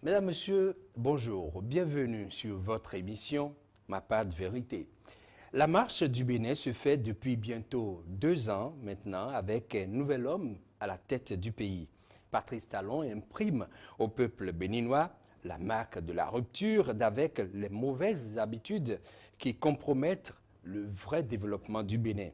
Mesdames, Messieurs, bonjour. Bienvenue sur votre émission Ma part de vérité. La marche du Bénin se fait depuis bientôt 2 ans maintenant avec un nouvel homme à la tête du pays. Patrice Talon imprime au peuple béninois la marque de la rupture d'avec les mauvaises habitudes qui compromettent le vrai développement du Bénin.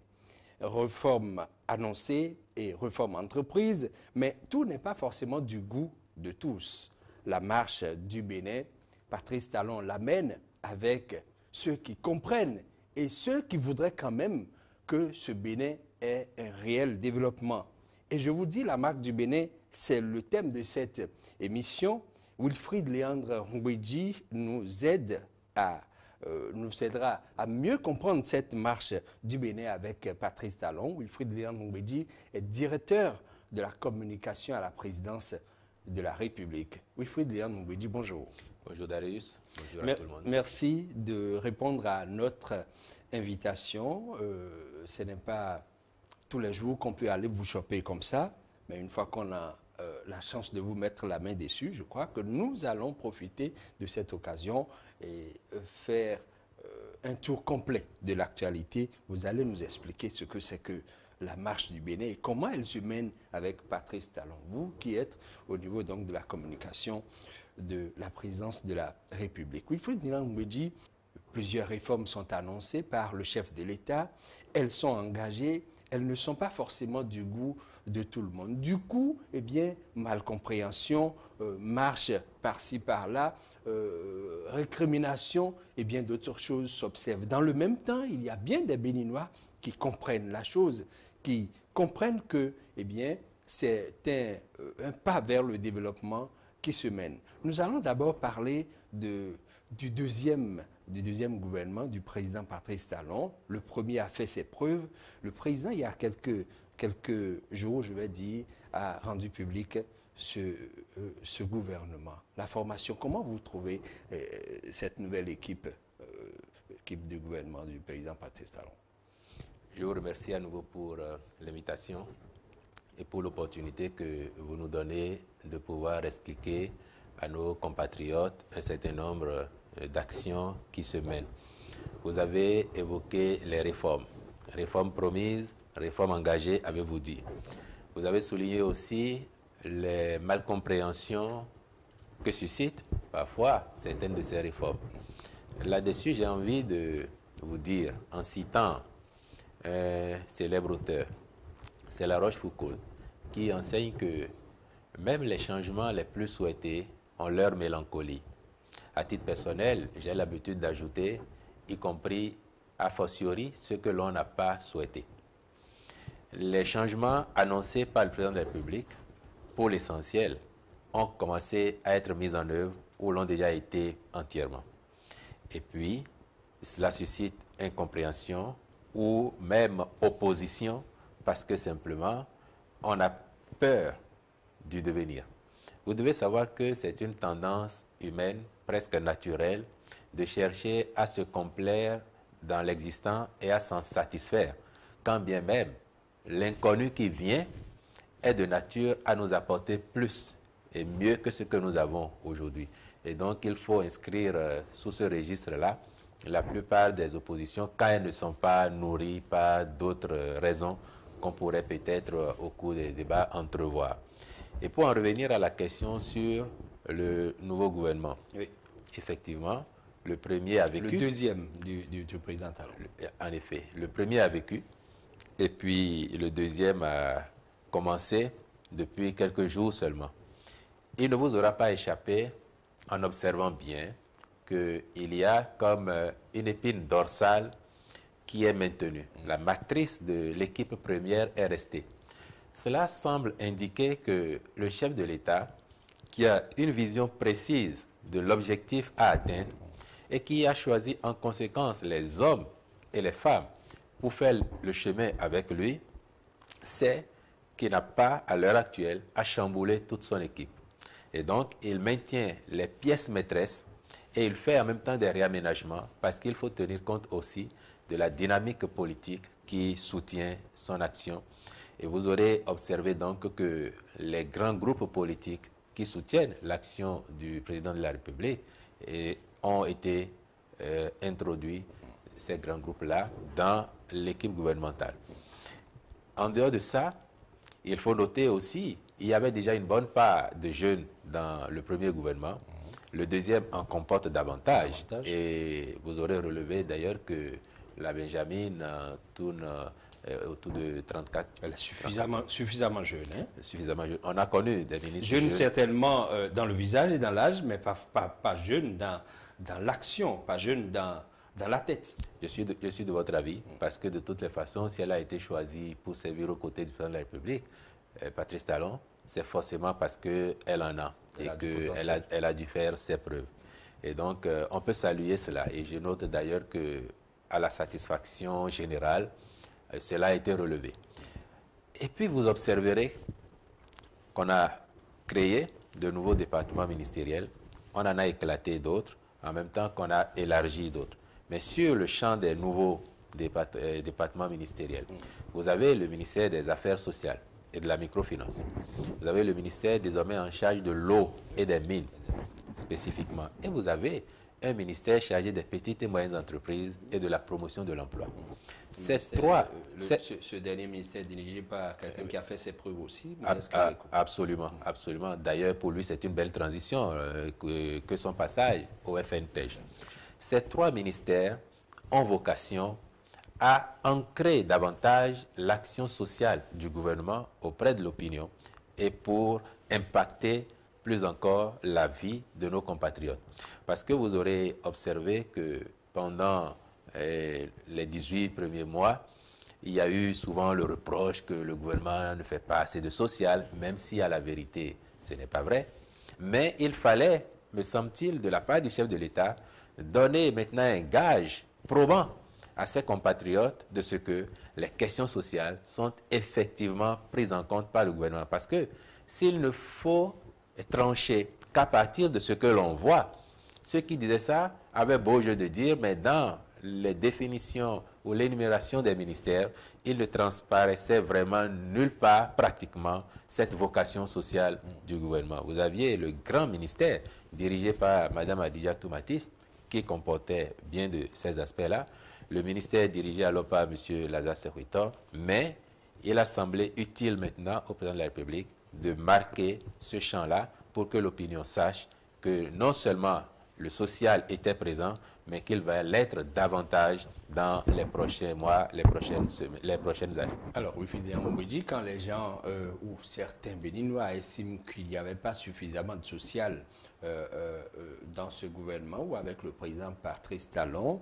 Réforme annoncée et réforme entreprise, mais tout n'est pas forcément du goût de tous. La marche du Bénin, Patrice Talon l'amène avec ceux qui comprennent et ceux qui voudraient quand même que ce Bénin ait un réel développement. Et je vous dis, la marque du Bénin, c'est le thème de cette émission. Wilfried Léandre Ngouedji nous aidera à mieux comprendre cette marche du Bénin avec Patrice Talon. Wilfried Léandre Ngouedji est directeur de la communication à la présidence de la République. Wilfried Léandre Ngouedji, bonjour. Bonjour Darius, bonjour à tout le monde. Merci de répondre à notre invitation. Ce n'est pas tous les jours qu'on peut aller vous choper comme ça, mais une fois qu'on a la chance de vous mettre la main dessus, je crois que nous allons profiter de cette occasion et faire un tour complet de l'actualité. Vous allez nous expliquer ce que c'est que la marche du Bénin et comment elle se mène avec Patrice Talon. Vous qui êtes au niveau donc de la communication de la présidence de la République. Wilfried Léandre Ngouedji, plusieurs réformes sont annoncées par le chef de l'État. Elles sont engagées. Elles ne sont pas forcément du goût de tout le monde. Du coup, eh bien, malcompréhension, marche par-ci, par-là, récrimination et bien d'autres choses s'observent. Dans le même temps, il y a bien des Béninois qui comprennent la chose, qui comprennent que, eh bien, c'est un pas vers le développement qui se mène. Nous allons d'abord parler du deuxième gouvernement du président Patrice Talon. Le premier a fait ses preuves. Le président, il y a quelques jours, je vais dire, a rendu public ce gouvernement. La formation, comment vous trouvez cette nouvelle équipe de gouvernement du président Patrice Talon? Je vous remercie à nouveau pour l'invitation et pour l'opportunité que vous nous donnez de pouvoir expliquer à nos compatriotes un certain nombre d'actions qui se mènent. Vous avez évoqué les réformes promises, réformes engagées, avez-vous dit. Vous avez souligné aussi les malcompréhensions que suscitent parfois certaines de ces réformes. Là-dessus, j'ai envie de vous dire, en citant un célèbre auteur, c'est La Rochefoucauld, qui enseigne que même les changements les plus souhaités ont leur mélancolie. À titre personnel, j'ai l'habitude d'ajouter, y compris a fortiori, ce que l'on n'a pas souhaité. Les changements annoncés par le président de la République, pour l'essentiel, ont commencé à être mis en œuvre ou l'ont déjà été entièrement. Et puis, cela suscite incompréhension ou même opposition parce que simplement, on a peur du devenir. Vous devez savoir que c'est une tendance humaine, presque naturelle, de chercher à se complaire dans l'existant et à s'en satisfaire, quand bien même l'inconnu qui vient est de nature à nous apporter plus et mieux que ce que nous avons aujourd'hui. Et donc, il faut inscrire sous ce registre-là la plupart des oppositions, quand elles ne sont pas nourries par d'autres raisons qu'on pourrait peut-être au cours des débats entrevoir. Et pour en revenir à la question sur le nouveau gouvernement, oui. Effectivement, le premier a vécu. Le deuxième du président Talon. En effet, le premier a vécu et puis le deuxième a commencé depuis quelques jours seulement. Il ne vous aura pas échappé, en observant bien, qu'il y a comme une épine dorsale qui est maintenue. La matrice de l'équipe première est restée. Cela semble indiquer que le chef de l'État, qui a une vision précise de l'objectif à atteindre et qui a choisi en conséquence les hommes et les femmes pour faire le chemin avec lui, sait qu'il n'a pas, à l'heure actuelle, à chambouler toute son équipe. Et donc, il maintient les pièces maîtresses et il fait en même temps des réaménagements parce qu'il faut tenir compte aussi de la dynamique politique qui soutient son action. Et vous aurez observé donc que les grands groupes politiques qui soutiennent l'action du président de la République ont été introduits, ces grands groupes-là, dans l'équipe gouvernementale. En dehors de ça, il faut noter aussi, il y avait déjà une bonne part de jeunes dans le premier gouvernement. Le deuxième en comporte davantage. Et vous aurez relevé d'ailleurs que la Benjamine tourne autour de 34. Elle est suffisamment jeune. Hein? Suffisamment jeune. On a connu des ministres jeunes. Certainement dans le visage et dans l'âge, mais pas jeunes dans l'action, pas jeunes dans la tête. Je suis de votre avis, parce que de toutes les façons, si elle a été choisie pour servir aux côtés du président de la République, Patrice Talon, c'est forcément parce qu'elle en a et qu'elle a dû faire ses preuves. Et donc, on peut saluer cela. Et je note d'ailleurs qu'à la satisfaction générale, cela a été relevé. Et puis, vous observerez qu'on a créé de nouveaux départements ministériels. On en a éclaté d'autres, en même temps qu'on a élargi d'autres. Mais sur le champ des nouveaux départements ministériels, vous avez le ministère des Affaires sociales et de la microfinance. Vous avez le ministère désormais en charge de l'eau et des mines, spécifiquement. Et vous avez un ministère chargé des petites et moyennes entreprises et de la promotion de l'emploi. Ce dernier ministère dirigé par quelqu'un qui a fait ses preuves aussi. Absolument, absolument. D'ailleurs, pour lui, c'est une belle transition que son passage au FNPEJ. Ces trois ministères ont vocation à ancrer davantage l'action sociale du gouvernement auprès de l'opinion et pour impacter plus encore la vie de nos compatriotes. Parce que vous aurez observé que pendant les 18 premiers mois, il y a eu souvent le reproche que le gouvernement ne fait pas assez de social, même si à la vérité, ce n'est pas vrai. Mais il fallait, me semble-t-il, de la part du chef de l'État, donner maintenant un gage probant à ses compatriotes de ce que les questions sociales sont effectivement prises en compte par le gouvernement. Parce que s'il ne faut trancher qu'à partir de ce que l'on voit, ceux qui disaient ça avaient beau jeu de dire, mais dans les définitions ou l'énumération des ministères, il ne transparaissait vraiment nulle part, pratiquement, cette vocation sociale du gouvernement. Vous aviez le grand ministère dirigé par Mme Adija Toumatis, qui comportait bien de ces aspects-là. Le ministère dirigé alors par M. Lazare Sekouitor, mais il a semblé utile maintenant au président de la République de marquer ce champ-là pour que l'opinion sache que non seulement le social était présent, mais qu'il va l'être davantage dans les prochains mois, les prochaines années. Alors, oui, finalement, on dit quand les gens ou certains Béninois estiment qu'il n'y avait pas suffisamment de social dans ce gouvernement ou avec le président Patrice Talon,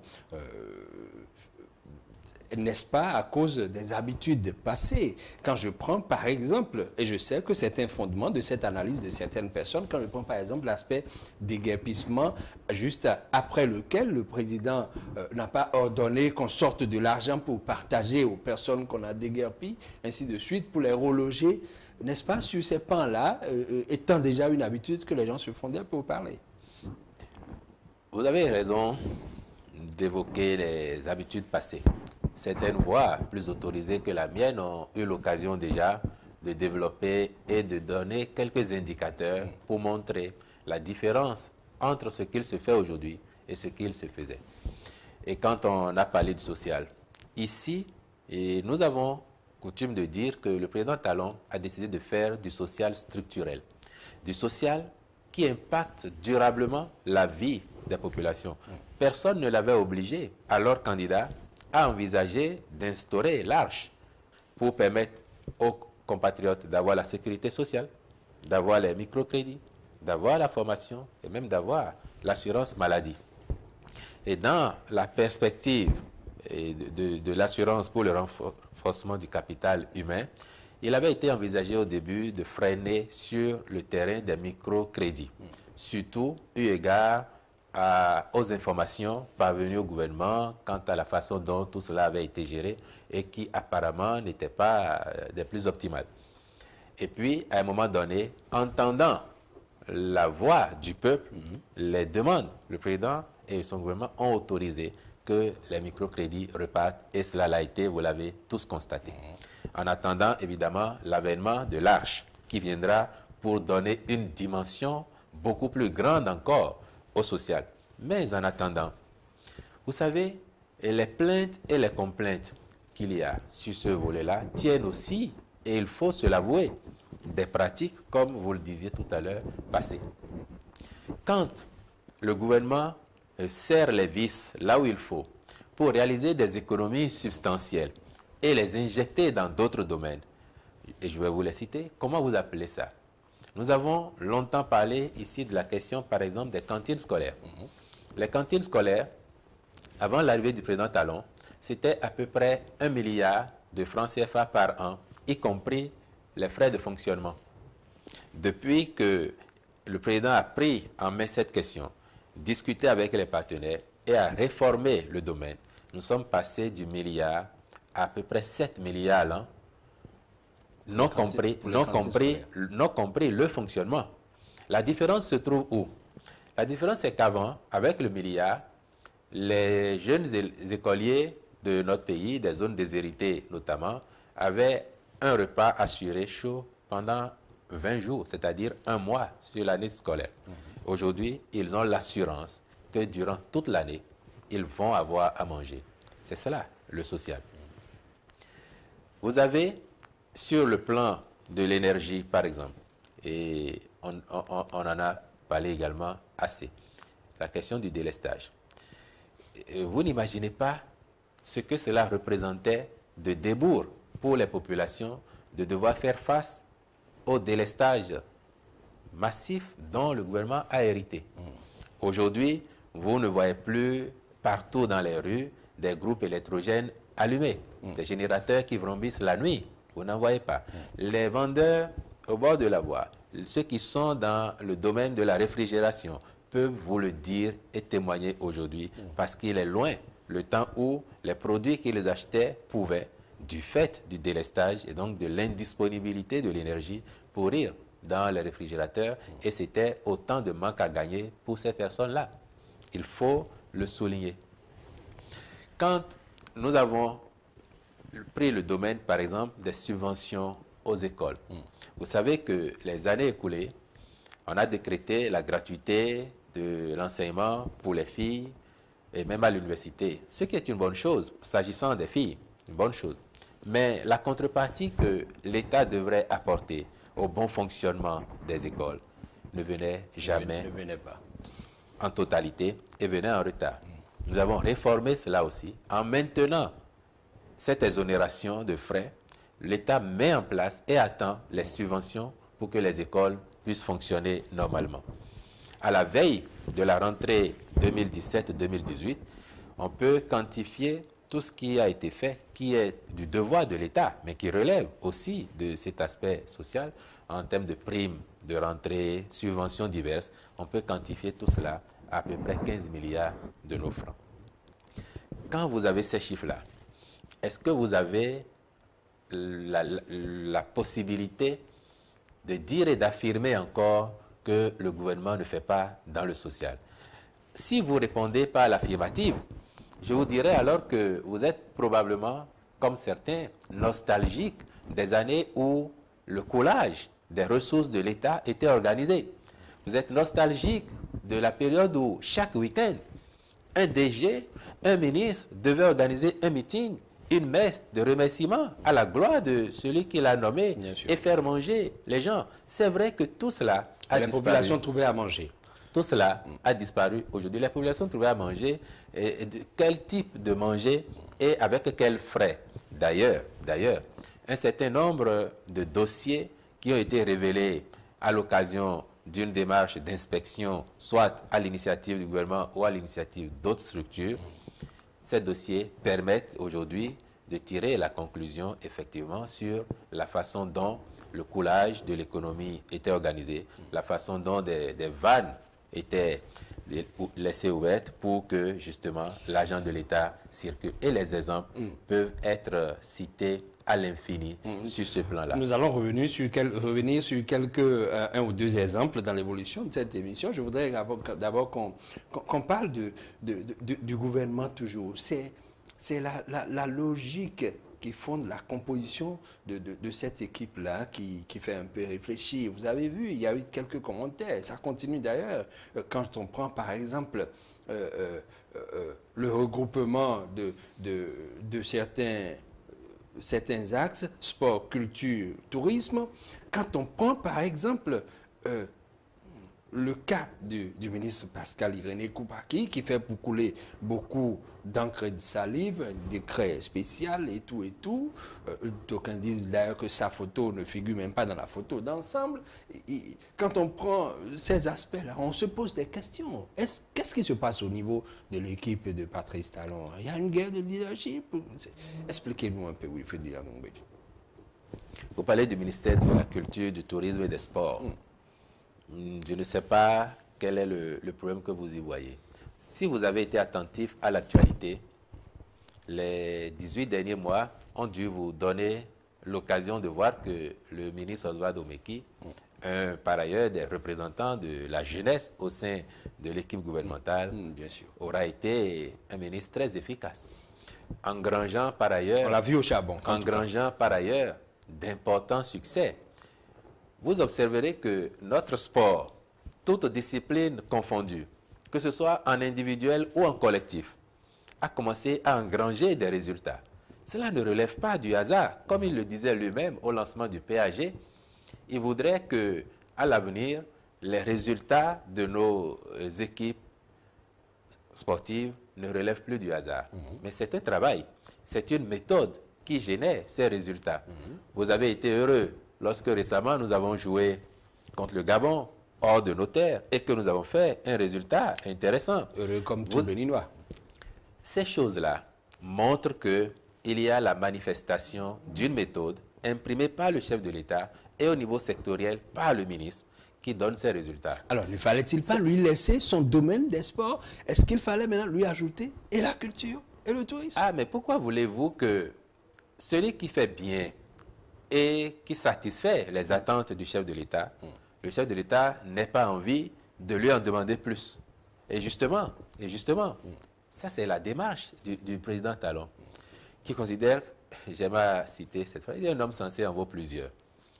n'est-ce pas à cause des habitudes passées? Quand je prends par exemple, et je sais que c'est un fondement de cette analyse de certaines personnes, quand je prends par exemple l'aspect déguerpissement, juste après lequel le président n'a pas ordonné qu'on sorte de l'argent pour partager aux personnes qu'on a déguerpies, ainsi de suite, pour les reloger, n'est-ce pas, sur ces pans-là, étant déjà une habitude que les gens se fondaient pour parler? Vous avez raison d'évoquer les habitudes passées. Certaines voix plus autorisées que la mienne ont eu l'occasion déjà de développer et de donner quelques indicateurs pour montrer la différence entre ce qu'il se fait aujourd'hui et ce qu'il se faisait. Et quand on a parlé du social, ici, nous avons coutume de dire que le président Talon a décidé de faire du social structurel, du social qui impacte durablement la vie des populations. Personne ne l'avait obligé, alors candidat, à envisager d'instaurer l'Arche pour permettre aux compatriotes d'avoir la sécurité sociale, d'avoir les microcrédits, d'avoir la formation et même d'avoir l'assurance maladie. Et dans la perspective de l'assurance pour le renforcement du capital humain, il avait été envisagé au début de freiner sur le terrain des microcrédits, surtout eu égard aux informations parvenues au gouvernement quant à la façon dont tout cela avait été géré et qui apparemment n'était pas des plus optimales. Et puis, à un moment donné, entendant la voix du peuple, les demandes, le président et son gouvernement ont autorisé que les microcrédits repartent et cela l'a été, vous l'avez tous constaté. En attendant, évidemment, l'avènement de l'Arche qui viendra pour donner une dimension beaucoup plus grande encore au social. Mais en attendant, vous savez, les plaintes et les complaintes qu'il y a sur ce volet-là tiennent aussi, et il faut se l'avouer, des pratiques, comme vous le disiez tout à l'heure, passées. Quand le gouvernement serre les vis là où il faut pour réaliser des économies substantielles et les injecter dans d'autres domaines, et je vais vous les citer, comment vous appelez ça? Nous avons longtemps parlé ici de la question, par exemple, des cantines scolaires. Les cantines scolaires, avant l'arrivée du président Talon, c'était à peu près 1 milliard de francs CFA par an, y compris les frais de fonctionnement. Depuis que le président a pris en main cette question, discuté avec les partenaires et a réformé le domaine, nous sommes passés du milliard à peu près 7 milliards l'an, non compris le fonctionnement. La différence se trouve où? La différence, c'est qu'avant, avec le milliard, les jeunes écoliers de notre pays, des zones déshéritées notamment, avaient un repas assuré chaud pendant 20 jours, c'est-à-dire un mois sur l'année scolaire. Aujourd'hui, ils ont l'assurance que durant toute l'année, ils vont avoir à manger. C'est cela, le social. Vous avez, sur le plan de l'énergie, par exemple, et on en a parlé également assez, la question du délestage. Vous n'imaginez pas ce que cela représentait de débours pour les populations de devoir faire face au délestage massif dont le gouvernement a hérité. Aujourd'hui, vous ne voyez plus partout dans les rues des groupes électrogènes allumés, des générateurs qui vrombissent la nuit. Vous n'en voyez pas. Les vendeurs au bord de la voie, ceux qui sont dans le domaine de la réfrigération, peuvent vous le dire et témoigner aujourd'hui parce qu'il est loin le temps où les produits qu'ils achetaient pouvaient, du fait du délestage et donc de l'indisponibilité de l'énergie, pourrir dans les réfrigérateurs et c'était autant de manque à gagner pour ces personnes-là. Il faut le souligner. Quand nous avons pris le domaine, par exemple, des subventions aux écoles, vous savez que les années écoulées, on a décrété la gratuité de l'enseignement pour les filles et même à l'université, ce qui est une bonne chose, s'agissant des filles, une bonne chose. Mais la contrepartie que l'État devrait apporter au bon fonctionnement des écoles ne venait jamais Ne venait pas en totalité et venait en retard. Nous avons réformé cela aussi en maintenant cette exonération de frais. L'État met en place et attend les subventions pour que les écoles puissent fonctionner normalement. À la veille de la rentrée 2017-2018, on peut quantifier tout ce qui a été fait, qui est du devoir de l'État, mais qui relève aussi de cet aspect social en termes de primes, de rentrée, subventions diverses. On peut quantifier tout cela à peu près 15 milliards de nos francs. Quand vous avez ces chiffres-là, est-ce que vous avez la possibilité de dire et d'affirmer encore que le gouvernement ne fait pas dans le social? Si vous répondez par l'affirmative, je vous dirais alors que vous êtes probablement, comme certains, nostalgiques des années où le coulage des ressources de l'État était organisé. Vous êtes nostalgique de la période où chaque week-end, un DG, un ministre devait organiser un meeting, une messe de remerciement à la gloire de celui qui l'a nommé et faire manger les gens. C'est vrai que tout cela a disparu. Les populations trouvaient à manger. Tout cela a disparu aujourd'hui. Les populations trouvaient à manger. Et quel type de manger et avec quels frais? D'ailleurs, un certain nombre de dossiers qui ont été révélés à l'occasion d'une démarche d'inspection, soit à l'initiative du gouvernement ou à l'initiative d'autres structures, ces dossiers permettent aujourd'hui de tirer la conclusion effectivement sur la façon dont le coulage de l'économie était organisé, la façon dont des vannes étaient laissées ouvertes pour que justement l'argent de l'État circule. Et les exemples peuvent être cités à l'infini sur ce plan-là. Nous allons revenir sur un ou deux exemples dans l'évolution de cette émission. Je voudrais d'abord qu'on parle du gouvernement toujours. C'est la logique qui fonde la composition de cette équipe-là qui fait un peu réfléchir. Vous avez vu, il y a eu quelques commentaires, ça continue d'ailleurs. Quand on prend par exemple le regroupement de certains axes, sport, culture, tourisme, quand on prend par exemple le cas du ministre Pascal Irénée Koupaki, qui fait pour couler beaucoup d'encre et de salive, un décret spécial et tout. D'aucuns disent d'ailleurs que sa photo ne figure même pas dans la photo d'ensemble. Quand on prend ces aspects-là, on se pose des questions. Qu'est-ce qui se passe au niveau de l'équipe de Patrice Talon? Il y a une guerre de leadership? Expliquez-nous un peu, Wilfried Yanongbe. Vous parlez du ministère de la Culture, du Tourisme et des Sports. Je ne sais pas quel est le problème que vous y voyez. Si vous avez été attentif à l'actualité, les 18 derniers mois ont dû vous donner l'occasion de voir que le ministre Oswald Omeki, par ailleurs des représentants de la jeunesse au sein de l'équipe gouvernementale, bien sûr, aura été un ministre très efficace. Engrangeant par ailleurs, on l'a vu au charbon, engrangeant par ailleurs d'importants succès. Vous observerez que notre sport, toutes disciplines confondues, que ce soit en individuel ou en collectif, a commencé à engranger des résultats. Cela ne relève pas du hasard. Comme il le disait lui-même au lancement du PAG, il voudrait que, à l'avenir, les résultats de nos équipes sportives ne relèvent plus du hasard. Mais c'est un travail, c'est une méthode qui génère ces résultats. Vous avez été heureux lorsque récemment nous avons joué contre le Gabon hors de nos terres et que nous avons fait un résultat intéressant. Heureux comme tout Béninois. Ces choses-là montrent qu'il y a la manifestation d'une méthode imprimée par le chef de l'État et au niveau sectoriel par le ministre qui donne ces résultats. Alors, ne fallait-il pas lui laisser son domaine des sports? Est-ce qu'il fallait maintenant lui ajouter et la culture et le tourisme? Ah, mais pourquoi voulez-vous que celui qui fait bien et qui satisfait les attentes du chef de l'État, le chef de l'État n'ait pas envie de lui en demander plus? Et justement, ça c'est la démarche du président Talon, qui considère, j'aime à citer cette phrase, il est un homme censé en vaut plusieurs.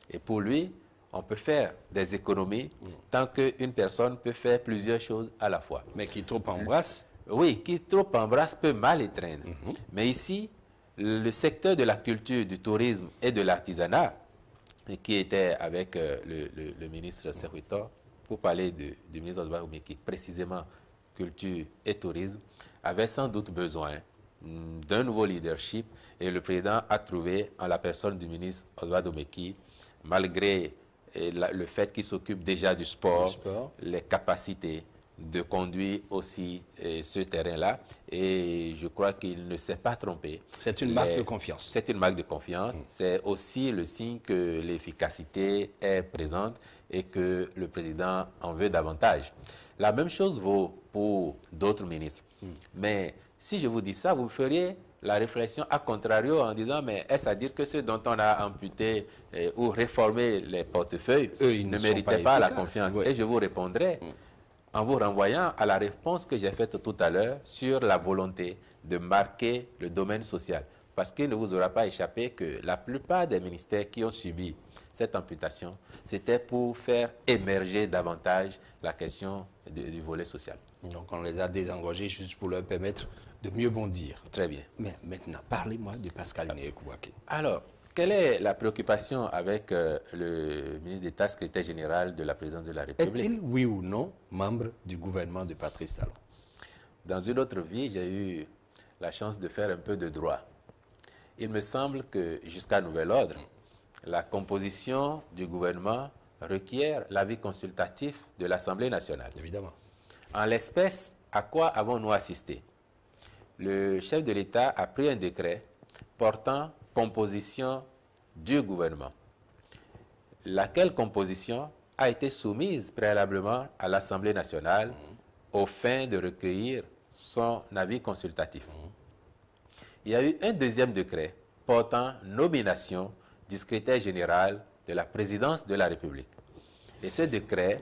Et pour lui, on peut faire des économies tant qu'une personne peut faire plusieurs choses à la fois. Mais qui trop embrasse? Oui, qui trop embrasse peut mal étreindre. Mais ici, le secteur de la culture, du tourisme et de l'artisanat, qui était avec le ministre Serhuitor, pour parler du ministre Oswald Omeki, précisément culture et tourisme, avait sans doute besoin d'un nouveau leadership et le président a trouvé en la personne du ministre Oswald Omeki, malgré le fait qu'il s'occupe déjà du sport, les capacités de conduire aussi ce terrain-là. Et je crois qu'il ne s'est pas trompé. C'est une marque de confiance. C'est une marque de confiance. C'est aussi le signe que l'efficacité est présente et que le président en veut davantage. La même chose vaut pour d'autres ministres. Mais si je vous dis ça, vous feriez la réflexion à contrario en disant, mais est-ce à dire que ceux dont on a amputé ou réformé les portefeuilles ne méritaient pas la confiance? Et je vous répondrai en vous renvoyant à la réponse que j'ai faite tout à l'heure sur la volonté de marquer le domaine social. Parce qu'il ne vous aura pas échappé que la plupart des ministères qui ont subi cette amputation, c'était pour faire émerger davantage la question du volet social. Donc on les a désengagés juste pour leur permettre de mieux bondir. Très bien. Mais maintenant, parlez-moi de Pascal Irénée Koupaki. Alors, quelle est la préoccupation avec le ministre d'État, secrétaire général de la présidence de la République? Est-il, oui ou non, membre du gouvernement de Patrice Talon? Dans une autre vie, j'ai eu la chance de faire un peu de droit. Il me semble que jusqu'à nouvel ordre, la composition du gouvernement requiert l'avis consultatif de l'Assemblée nationale. Évidemment. En l'espèce, à quoi avons-nous assisté? Le chef de l'État a pris un décret portant composition du gouvernement, laquelle composition a été soumise préalablement à l'Assemblée nationale aux fins de recueillir son avis consultatif. Il y a eu un deuxième décret portant nomination du secrétaire général de la présidence de la République. Et ce décret,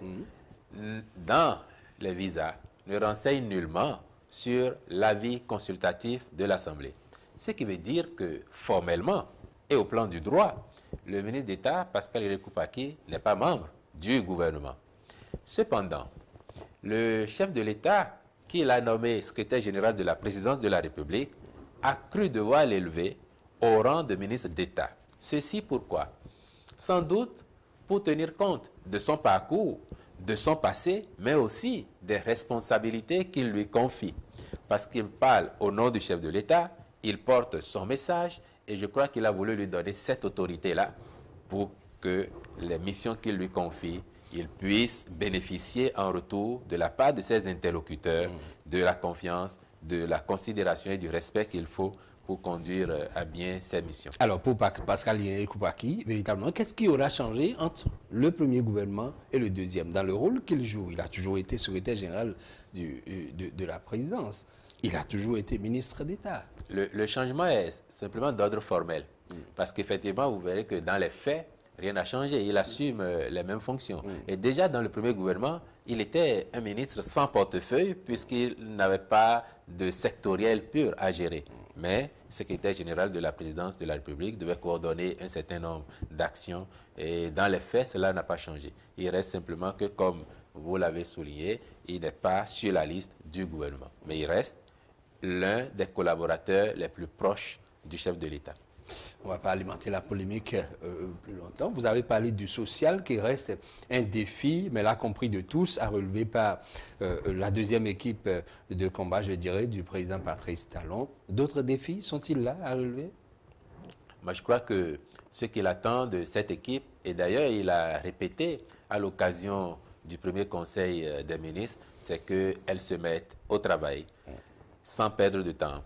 dans les visas, ne renseigne nullement sur l'avis consultatif de l'Assemblée. Ce qui veut dire que formellement et au plan du droit, le ministre d'État, Pascal Yeri Koupaki, n'est pas membre du gouvernement. Cependant, le chef de l'État, qui l'a nommé secrétaire général de la présidence de la République, a cru devoir l'élever au rang de ministre d'État. Ceci pourquoi? Sans doute pour tenir compte de son parcours, de son passé, mais aussi des responsabilités qu'il lui confie. Parce qu'il parle au nom du chef de l'État, il porte son message et je crois qu'il a voulu lui donner cette autorité-là pour que les missions qu'il lui confie, il puisse bénéficier en retour de la part de ses interlocuteurs, de la confiance, de la considération et du respect qu'il faut pour conduire à bien ses missions. Alors, pour Pascal Yeri Koupaki, véritablement, qu'est-ce qui aura changé entre le premier gouvernement et le deuxième? Dans le rôle qu'il joue, il a toujours été secrétaire général de la présidence. Il a toujours été ministre d'État. Le changement est simplement d'ordre formel. Parce qu'effectivement, vous verrez que dans les faits, rien n'a changé. Il assume les mêmes fonctions. Et déjà, dans le premier gouvernement, il était un ministre sans portefeuille puisqu'il n'avait pas de sectoriel pur à gérer. Mais secrétaire général de la présidence de la République devait coordonner un certain nombre d'actions. Et dans les faits, cela n'a pas changé. Il reste simplement que, comme vous l'avez souligné, il n'est pas sur la liste du gouvernement. Mais il reste l'un des collaborateurs les plus proches du chef de l'État. On ne va pas alimenter la polémique plus longtemps. Vous avez parlé du social qui reste un défi, mais là compris de tous, à relever par la deuxième équipe de combat, je dirais, du président Patrice Talon. D'autres défis sont-ils là à relever? Moi, je crois que ce qu'il attend de cette équipe, et d'ailleurs il a répété à l'occasion du premier conseil des ministres, c'est qu'elle se mette au travail sans perdre de temps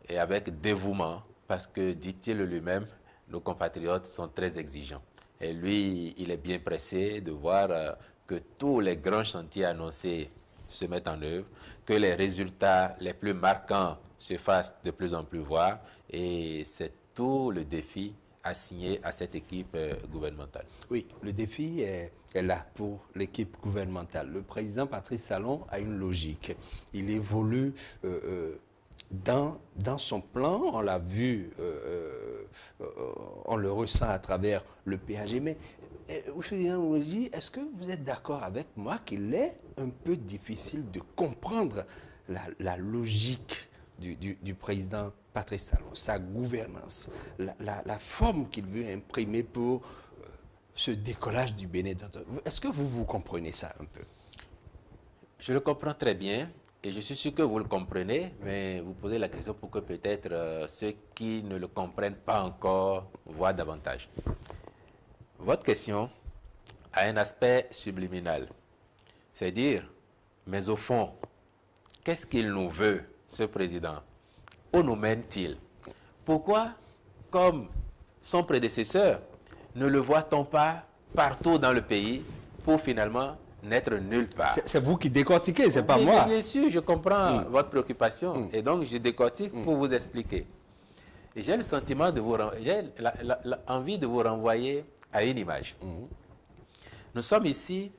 et avec dévouement. Parce que, dit-il lui-même, nos compatriotes sont très exigeants. Et lui, il est bien pressé de voir que tous les grands chantiers annoncés se mettent en œuvre, que les résultats les plus marquants se fassent de plus en plus voir. Et c'est tout le défi assigné à cette équipe gouvernementale. Oui, le défi est là pour l'équipe gouvernementale. Le président Patrice Talon a une logique. Il évolue... Dans son plan, on l'a vu, on le ressent à travers le PAG. Mais, est-ce que vous êtes d'accord avec moi qu'il est un peu difficile de comprendre la logique du président Patrice Talon, sa gouvernance, la forme qu'il veut imprimer pour ce décollage du Bénin? Est-ce que vous comprenez ça un peu? Je le comprends très bien. Et je suis sûr que vous le comprenez, mais vous posez la question pour que peut-être ceux qui ne le comprennent pas encore voient davantage. Votre question a un aspect subliminal. C'est dire, mais au fond, qu'est-ce qu'il nous veut, ce président? Où nous mène-t-il? Pourquoi, comme son prédécesseur, ne le voit-on pas partout dans le pays pour finalement n'être nulle part? C'est vous qui décortiquez, c'est pas moi. Bien sûr, je comprends votre préoccupation et donc je décortique pour vous expliquer. Et j'ai le sentiment de vous, j'ai l'envie de vous renvoyer à une image. Nous sommes ici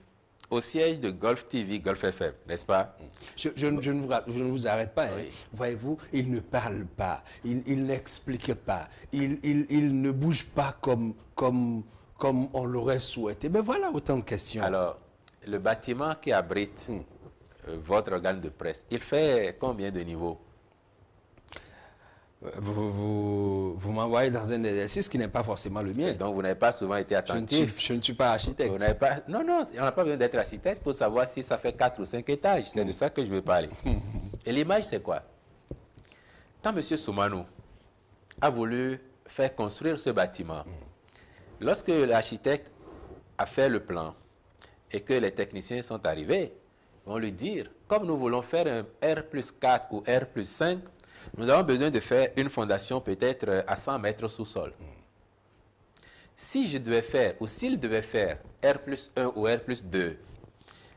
au siège de Golf TV, Golf FM, n'est-ce pas? Je ne vous arrête pas. Oui. Hein. Voyez-vous, il ne parle pas, il n'explique pas, il ne bouge pas comme on l'aurait souhaité. Mais voilà autant de questions. Alors, le bâtiment qui abrite votre organe de presse, il fait combien de niveaux? Vous m'envoyez dans un exercice qui n'est pas forcément le mien. Et donc, vous n'avez pas souvent été attentif. Je ne suis pas architecte. Vous n'avez pas... Non, on n'a pas besoin d'être architecte pour savoir si ça fait 4 ou 5 étages. C'est de ça que je veux parler. Et l'image, c'est quoi? Quand M. Soumanou a voulu faire construire ce bâtiment, lorsque l'architecte a fait le plan, et que les techniciens sont arrivés, vont lui dire, comme nous voulons faire un R+4 ou R+5, nous avons besoin de faire une fondation peut-être à 100 mètres sous sol. Si je devais faire, ou s'il devait faire R+1 ou R+2,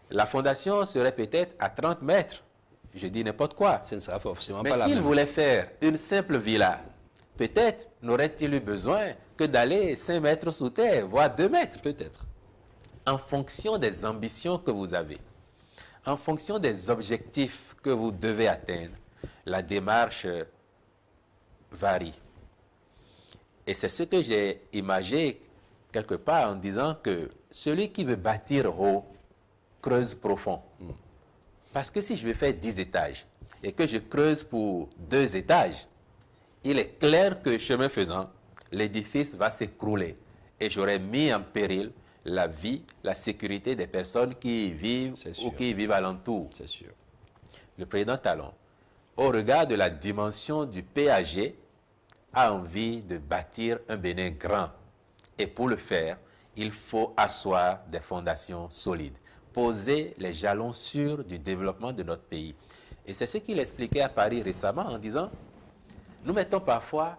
la fondation serait peut-être à 30 mètres. Je dis n'importe quoi. Ce ne sera forcément pas la même. Mais s'il voulait faire une simple villa, peut-être n'aurait-il eu besoin que d'aller 5 mètres sous terre, voire 2 mètres. Peut-être. En fonction des ambitions que vous avez, en fonction des objectifs que vous devez atteindre, la démarche varient. Et c'est ce que j'ai imagé quelque part en disant que celui qui veut bâtir haut, creuse profond. Parce que si je vais faire 10 étages et que je creuse pour 2 étages, il est clair que chemin faisant, l'édifice va s'écrouler et j'aurais mis en péril la vie, la sécurité des personnes qui y vivent ou qui y vivent alentour. C'est sûr. Le président Talon, au regard de la dimension du PAG, a envie de bâtir un Bénin grand. Et pour le faire, il faut asseoir des fondations solides, poser les jalons sûrs du développement de notre pays. Et c'est ce qu'il expliquait à Paris récemment en disant, nous mettons parfois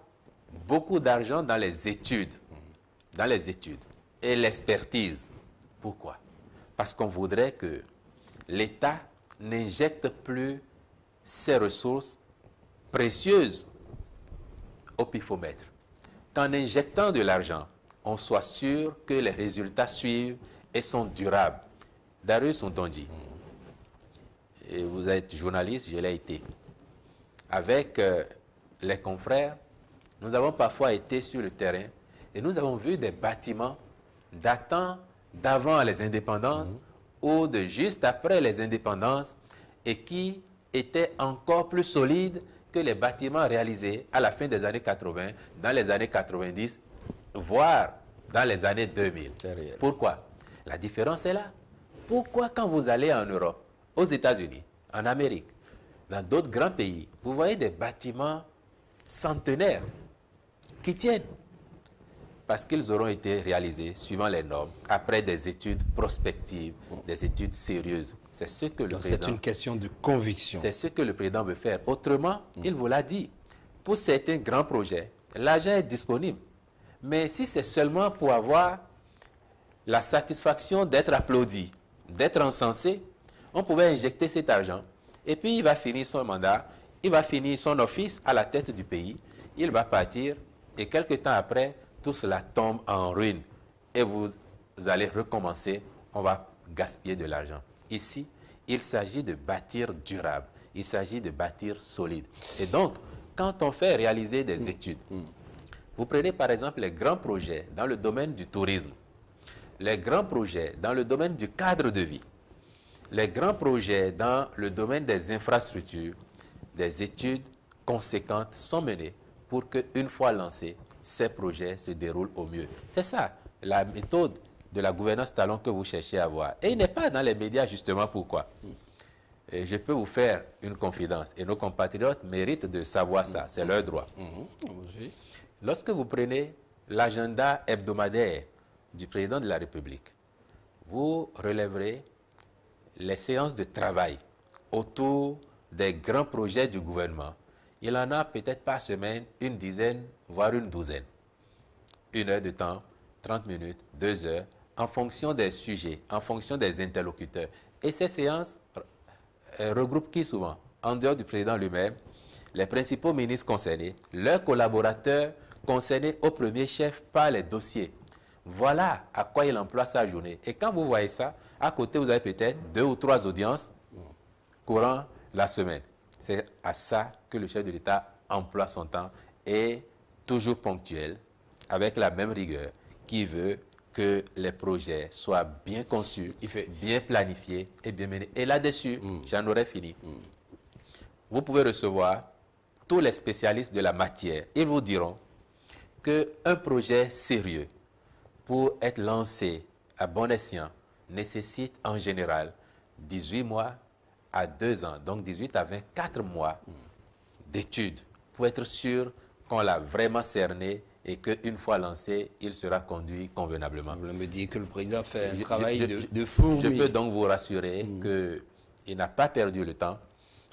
beaucoup d'argent dans les études et l'expertise. Pourquoi? Parce qu'on voudrait que l'État n'injecte plus ses ressources précieuses au pifomètre. Qu'en injectant de l'argent, on soit sûr que les résultats suivent et sont durables. Darius Ontonji, et vous êtes journaliste, je l'ai été. Avec les confrères, nous avons parfois été sur le terrain et nous avons vu des bâtiments datant d'avant les indépendances ou de juste après les indépendances et qui étaient encore plus solides que les bâtiments réalisés à la fin des années 80, dans les années 90, voire dans les années 2000. Pourquoi? La différence est là. Pourquoi quand vous allez en Europe, aux États-Unis, en Amérique, dans d'autres grands pays, vous voyez des bâtiments centenaires qui tiennent? Parce qu'ils auront été réalisés suivant les normes, après des études prospectives, des études sérieuses. C'est ce que le président... C'est une question de conviction. C'est ce que le président veut faire. Autrement, il vous l'a dit, pour certains grands projets, l'argent est disponible. Mais si c'est seulement pour avoir la satisfaction d'être applaudi, d'être encensé, on pouvait injecter cet argent. Et puis il va finir son mandat, il va finir son office à la tête du pays, il va partir et quelques temps après, tout cela tombe en ruine. Et vous allez recommencer, on va gaspiller de l'argent. Ici, il s'agit de bâtir durable, il s'agit de bâtir solide. Et donc, quand on fait réaliser des études, vous prenez par exemple les grands projets dans le domaine du tourisme, les grands projets dans le domaine du cadre de vie, les grands projets dans le domaine des infrastructures, des études conséquentes sont menées pour qu'une fois lancés, ces projets se déroulent au mieux. C'est ça, la méthode de la gouvernance Talon que vous cherchez à avoir. Et il n'est pas dans les médias justement pourquoi. Et je peux vous faire une confidence, et nos compatriotes méritent de savoir ça, c'est leur droit. Lorsque vous prenez l'agenda hebdomadaire du président de la République, vous relèverez les séances de travail autour des grands projets du gouvernement. Il en a peut-être par semaine une dizaine, voire une douzaine. 1 heure de temps, 30 minutes, 2 heures, en fonction des sujets, en fonction des interlocuteurs. Et ces séances regroupent qui souvent? En dehors du président lui-même, les principaux ministres concernés, leurs collaborateurs concernés au premier chef par les dossiers. Voilà à quoi il emploie sa journée. Et quand vous voyez ça, à côté, vous avez peut-être 2 ou 3 audiences courant la semaine. C'est à ça que le chef de l'État emploie son temps et toujours ponctuel, avec la même rigueur, qui veut que les projets soient bien conçus, bien planifiés et bien menés. Et là-dessus, j'en aurais fini. Vous pouvez recevoir tous les spécialistes de la matière. Ils vous diront qu'un projet sérieux, pour être lancé à bon escient, nécessite en général 18 mois à 2 ans, donc 18 à 24 mois d'études pour être sûr qu'on l'a vraiment cerné et qu'une fois lancé, il sera conduit convenablement. Vous me dites que le président fait un travail de fourmi. Je peux donc vous rassurer qu'il n'a pas perdu le temps,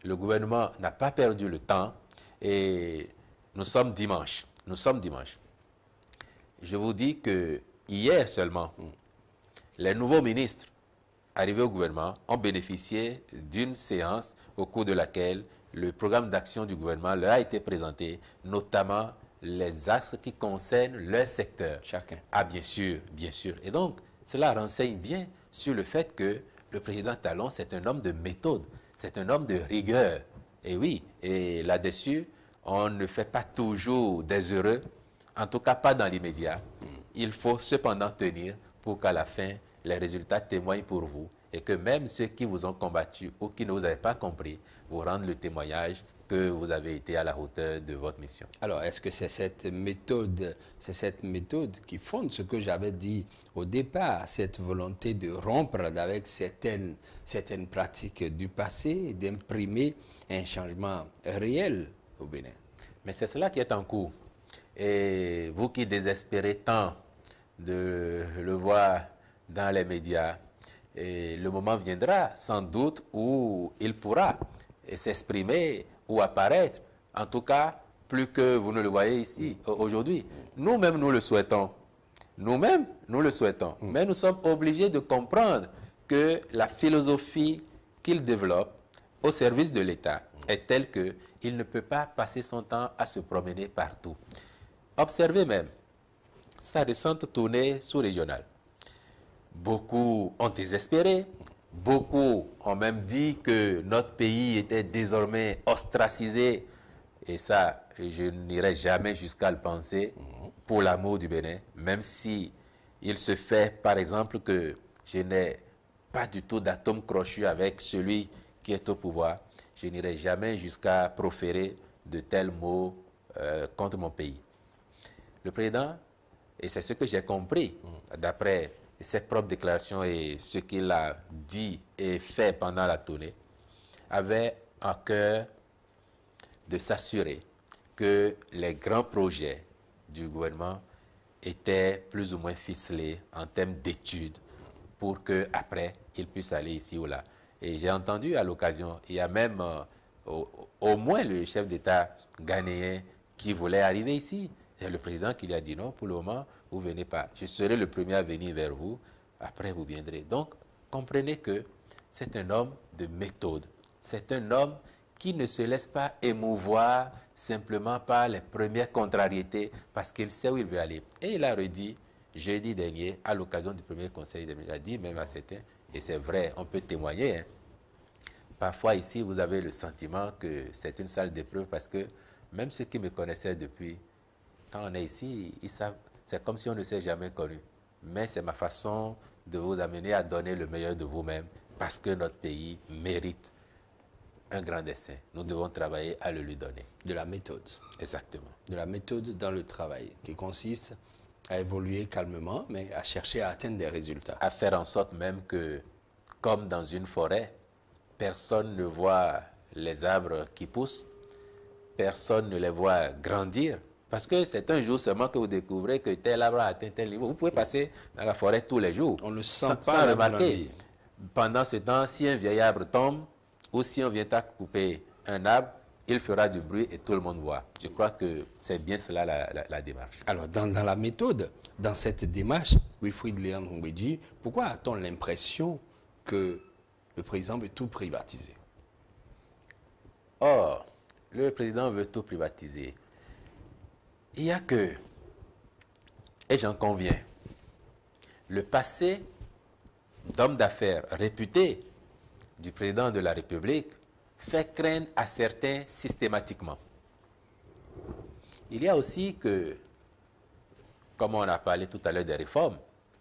le gouvernement n'a pas perdu le temps et nous sommes dimanche. Nous sommes dimanche. Je vous dis que hier seulement, les nouveaux ministres arrivés au gouvernement ont bénéficié d'une séance au cours de laquelle le programme d'action du gouvernement leur a été présenté, notamment les axes qui concernent leur secteur. Chacun. Ah, bien sûr, bien sûr. Et donc, cela renseigne bien sur le fait que le président Talon, c'est un homme de méthode, c'est un homme de rigueur. Et oui, et là-dessus, on ne fait pas toujours des heureux, en tout cas pas dans l'immédiat. Il faut cependant tenir pour qu'à la fin, les résultats témoignent pour vous et que même ceux qui vous ont combattu ou qui ne vous avaient pas compris vous rendent le témoignage que vous avez été à la hauteur de votre mission. Alors, est-ce que c'est cette méthode qui fonde ce que j'avais dit au départ, cette volonté de rompre avec certaines pratiques du passé, d'imprimer un changement réel au Bénin? Mais c'est cela qui est en cours. Et vous qui désespérez tant de le voir dans les médias, et le moment viendra sans doute où il pourra s'exprimer ou apparaître, en tout cas plus que vous ne le voyez ici aujourd'hui. Nous-mêmes, nous le souhaitons. Nous-mêmes, nous le souhaitons. Mais nous sommes obligés de comprendre que la philosophie qu'il développe au service de l'État est telle qu'il ne peut pas passer son temps à se promener partout. Observez même sa récente tournée sous-régionale. Beaucoup ont désespéré, beaucoup ont même dit que notre pays était désormais ostracisé. Et ça, je n'irai jamais jusqu'à le penser pour l'amour du Bénin, même si il se fait, par exemple, que je n'ai pas du tout d'atome crochu avec celui qui est au pouvoir. Je n'irai jamais jusqu'à proférer de tels mots contre mon pays. Le président, et c'est ce que j'ai compris d'après ses propres déclarations et ce qu'il a dit et fait pendant la tournée, avait à cœur de s'assurer que les grands projets du gouvernement étaient plus ou moins ficelés en termes d'études pour qu'après, il puisse aller ici ou là. Et j'ai entendu à l'occasion, il y a même au moins le chef d'État ghanéen qui voulait arriver ici. C'est le président qui lui a dit non, pour le moment, vous ne venez pas. Je serai le premier à venir vers vous, après vous viendrez. Donc, comprenez que c'est un homme de méthode. C'est un homme qui ne se laisse pas émouvoir simplement par les premières contrariétés parce qu'il sait où il veut aller. Et il a redit jeudi dernier, à l'occasion du premier conseil des médias, dit même à certains, et c'est vrai, on peut témoigner, hein. Parfois ici, vous avez le sentiment que c'est une salle d'épreuve parce que même ceux qui me connaissaient depuis, quand on est ici, ils savent, c'est comme si on ne s'est jamais connu. Mais c'est ma façon de vous amener à donner le meilleur de vous-même parce que notre pays mérite un grand dessein. Nous devons travailler à le lui donner. De la méthode. Exactement. De la méthode dans le travail, qui consiste à évoluer calmement, mais à chercher à atteindre des résultats. À faire en sorte même que, comme dans une forêt, personne ne voit les arbres qui poussent, personne ne les voit grandir, parce que c'est un jour seulement que vous découvrez que tel arbre a atteint tel niveau. Vous pouvez passer dans la forêt tous les jours. On ne sent pas sans remarquer. Pendant ce temps, si un vieil arbre tombe, ou si on vient à couper un arbre, il fera du bruit et tout le monde voit. Je crois que c'est bien cela la démarche. Alors, dans la méthode, dans cette démarche, Wilfried Léon Ngwedji, pourquoi a-t-on l'impression que le président veut tout privatiser? Or, le président veut tout privatiser. Il y a que, et j'en conviens, le passé d'homme d'affaires réputé du président de la République fait craindre à certains systématiquement. Il y a aussi que, comme on a parlé tout à l'heure des réformes,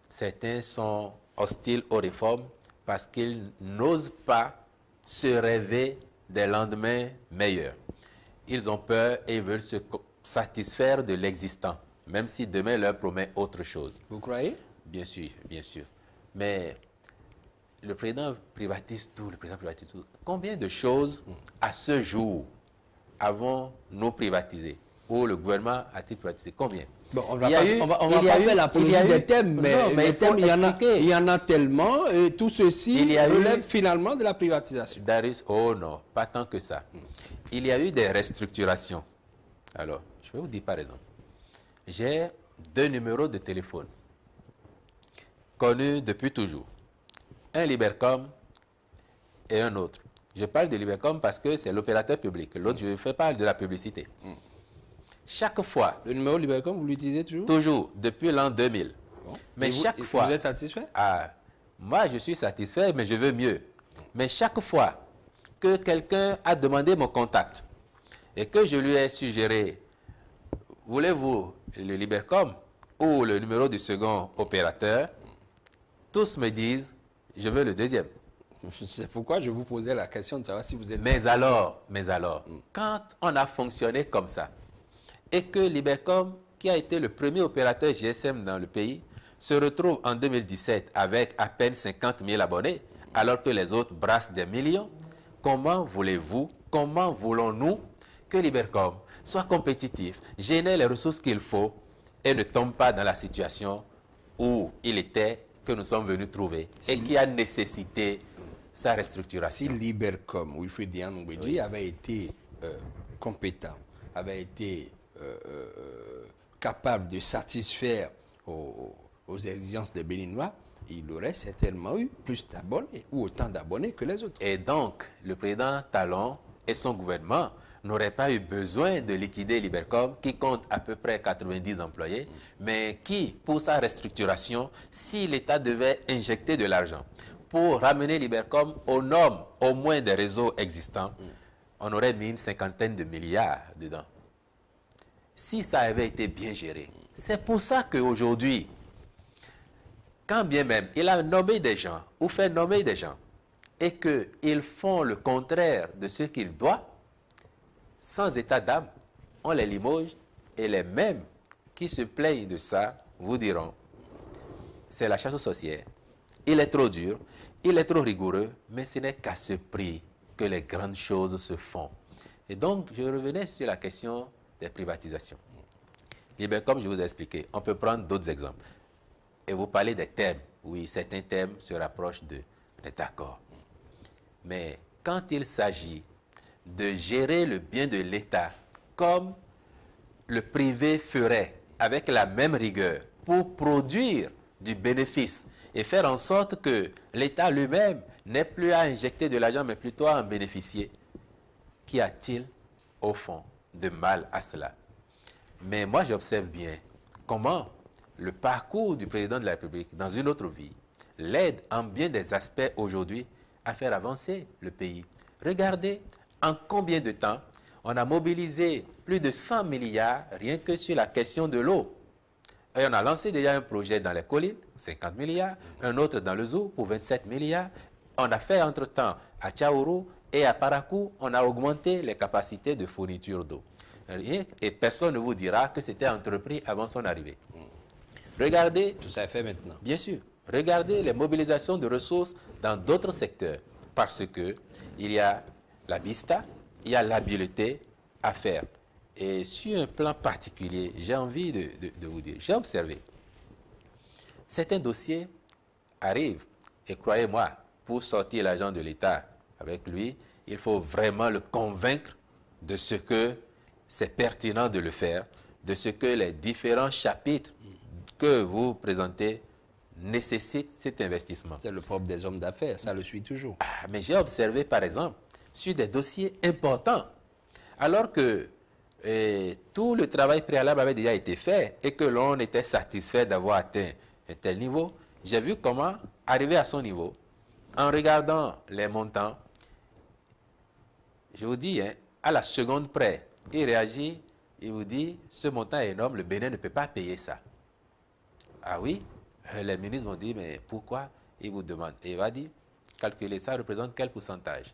certains sont hostiles aux réformes parce qu'ils n'osent pas se rêver des lendemains meilleurs. Ils ont peur et ils veulent se satisfaire de l'existant, même si demain leur promet autre chose. Vous croyez? Bien sûr, bien sûr. Mais le président privatise tout, le président privatise tout. Combien de choses, à ce jour, avons-nous privatisé? Ou le gouvernement a-t-il privatisé? Combien? Bon, on va pas faire l'apologie des thèmes, mais les thèmes, il y en a tellement, et tout ceci relève finalement de la privatisation. Darius, oh non, pas tant que ça. Il y a eu des restructurations. Alors, je vais vous dire par exemple, j'ai 2 numéros de téléphone, connus depuis toujours. Un Libercom et un autre. Je parle de Libercom parce que c'est l'opérateur public. L'autre, je fais pas de la publicité. Chaque fois. Le numéro Libercom, vous l'utilisez toujours? Toujours, depuis l'an 2000. Bon. Mais chaque fois. Vous êtes satisfait? Moi, je suis satisfait, mais je veux mieux. Mais chaque fois que quelqu'un a demandé mon contact et que je lui ai suggéré, voulez-vous le Libercom ou le numéro du second opérateur, tous me disent, je veux le deuxième. C'est pourquoi je vous posais la question de savoir si vous êtes Mais alors, quand on a fonctionné comme ça, et que Libercom, qui a été le premier opérateur GSM dans le pays, se retrouve en 2017 avec à peine 50 000 abonnés, alors que les autres brassent des millions, comment voulez-vous, comment voulons-nous que Libercom soit compétitif, génère les ressources qu'il faut et ne tombe pas dans la situation où il était, que nous sommes venus trouver, et qui a nécessité sa restructuration. Si Libercom, Wilfried Ndiaye avait été compétent, avait été capable de satisfaire aux exigences des Béninois, il aurait certainement eu plus d'abonnés ou autant d'abonnés que les autres. Et donc, le président Talon et son gouvernement n'auraient pas eu besoin de liquider Libercom, qui compte à peu près 90 employés, mais qui, pour sa restructuration, si l'État devait injecter de l'argent pour ramener Libercom aux normes, au moins des réseaux existants, on aurait mis une 50aine de milliards dedans. Si ça avait été bien géré. C'est pour ça qu'aujourd'hui, quand bien même il a nommé des gens, ou fait nommer des gens, et qu'ils font le contraire de ce qu'ils doivent, sans état d'âme, on les limoge, et les mêmes qui se plaignent de ça vous diront, c'est la chasse aux sorcières. Il est trop dur, il est trop rigoureux, mais ce n'est qu'à ce prix que les grandes choses se font. Et donc, je revenais sur la question des privatisations. Comme je vous ai expliqué, on peut prendre d'autres exemples. Et vous parlez des thèmes. Oui, certains thèmes se rapprochent de d'accord. Mais quand il s'agit de gérer le bien de l'État comme le privé ferait, avec la même rigueur, pour produire du bénéfice et faire en sorte que l'État lui-même n'ait plus à injecter de l'argent, mais plutôt à en bénéficier, qu'y a-t-il, au fond, de mal à cela? Mais moi, j'observe bien comment le parcours du président de la République dans une autre vie l'aide en bien des aspects aujourd'hui à faire avancer le pays. Regardez en combien de temps on a mobilisé plus de 100 milliards rien que sur la question de l'eau. Et on a lancé déjà un projet dans les collines, 50 milliards, un autre dans le zoo pour 27 milliards. On a fait entre-temps à Tchaourou et à Parakou, on a augmenté les capacités de fourniture d'eau. Et personne ne vous dira que c'était entrepris avant son arrivée. Regardez. Tout ça est fait maintenant. Bien sûr. Regardez les mobilisations de ressources dans d'autres secteurs. Parce que il y a la vista, il y a l'habileté à faire. Et sur un plan particulier, j'ai envie de vous dire, j'ai observé, certains dossiers arrivent, et croyez-moi, pour sortir l'agent de l'État avec lui, il faut vraiment le convaincre de ce que c'est pertinent de le faire, de ce que les différents chapitres que vous présentez nécessitent cet investissement. C'est le propre des hommes d'affaires, ça le suit toujours. Ah, mais j'ai observé, par exemple, sur des dossiers importants, alors que tout le travail préalable avait déjà été fait et que l'on était satisfait d'avoir atteint un tel niveau, j'ai vu comment arriver à son niveau, en regardant les montants, je vous dis, hein, à la seconde près, il réagit, il vous dit, ce montant est énorme, le Bénin ne peut pas payer ça. Ah oui, les ministres vont dire, mais pourquoi? Il vous demande. Et il va dire, calculer ça représente quel pourcentage?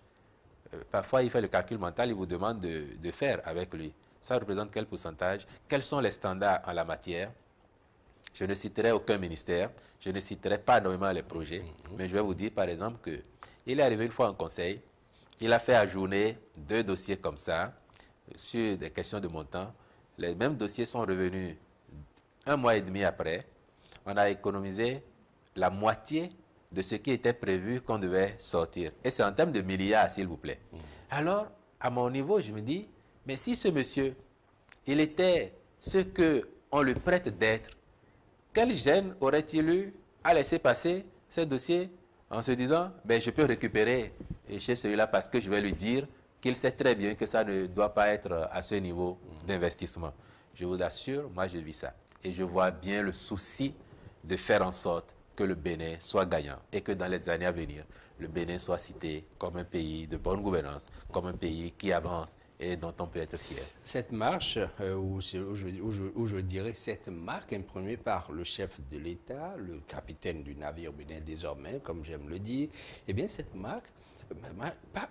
Parfois, il fait le calcul mental, il vous demande de faire avec lui. Ça représente quel pourcentage? Quels sont les standards en la matière? Je ne citerai aucun ministère, je ne citerai pas nommément les projets, mais je vais vous dire par exemple qu'il est arrivé une fois en conseil, il a fait ajourner 2 dossiers comme ça, sur des questions de montant. Les mêmes dossiers sont revenus 1 mois et demi après. On a économisé la moitié de ce qui était prévu qu'on devait sortir. Et c'est en termes de milliards, s'il vous plaît. Alors, à mon niveau, je me dis, mais si ce monsieur, il était ce qu'on lui prête d'être, quel gêne aurait-il eu à laisser passer ces dossiers en se disant, ben, je peux récupérer chez celui-là parce que je vais lui dire qu'il sait très bien que ça ne doit pas être à ce niveau d'investissement. Je vous assure, moi je vis ça. Et je vois bien le souci de faire en sorte que le Bénin soit gagnant et que dans les années à venir, le Bénin soit cité comme un pays de bonne gouvernance, comme un pays qui avance et dont on peut être fier. Cette marche, ou je dirais cette marque imprimée par le chef de l'État, le capitaine du navire bénin désormais, comme j'aime le dire, eh bien cette marque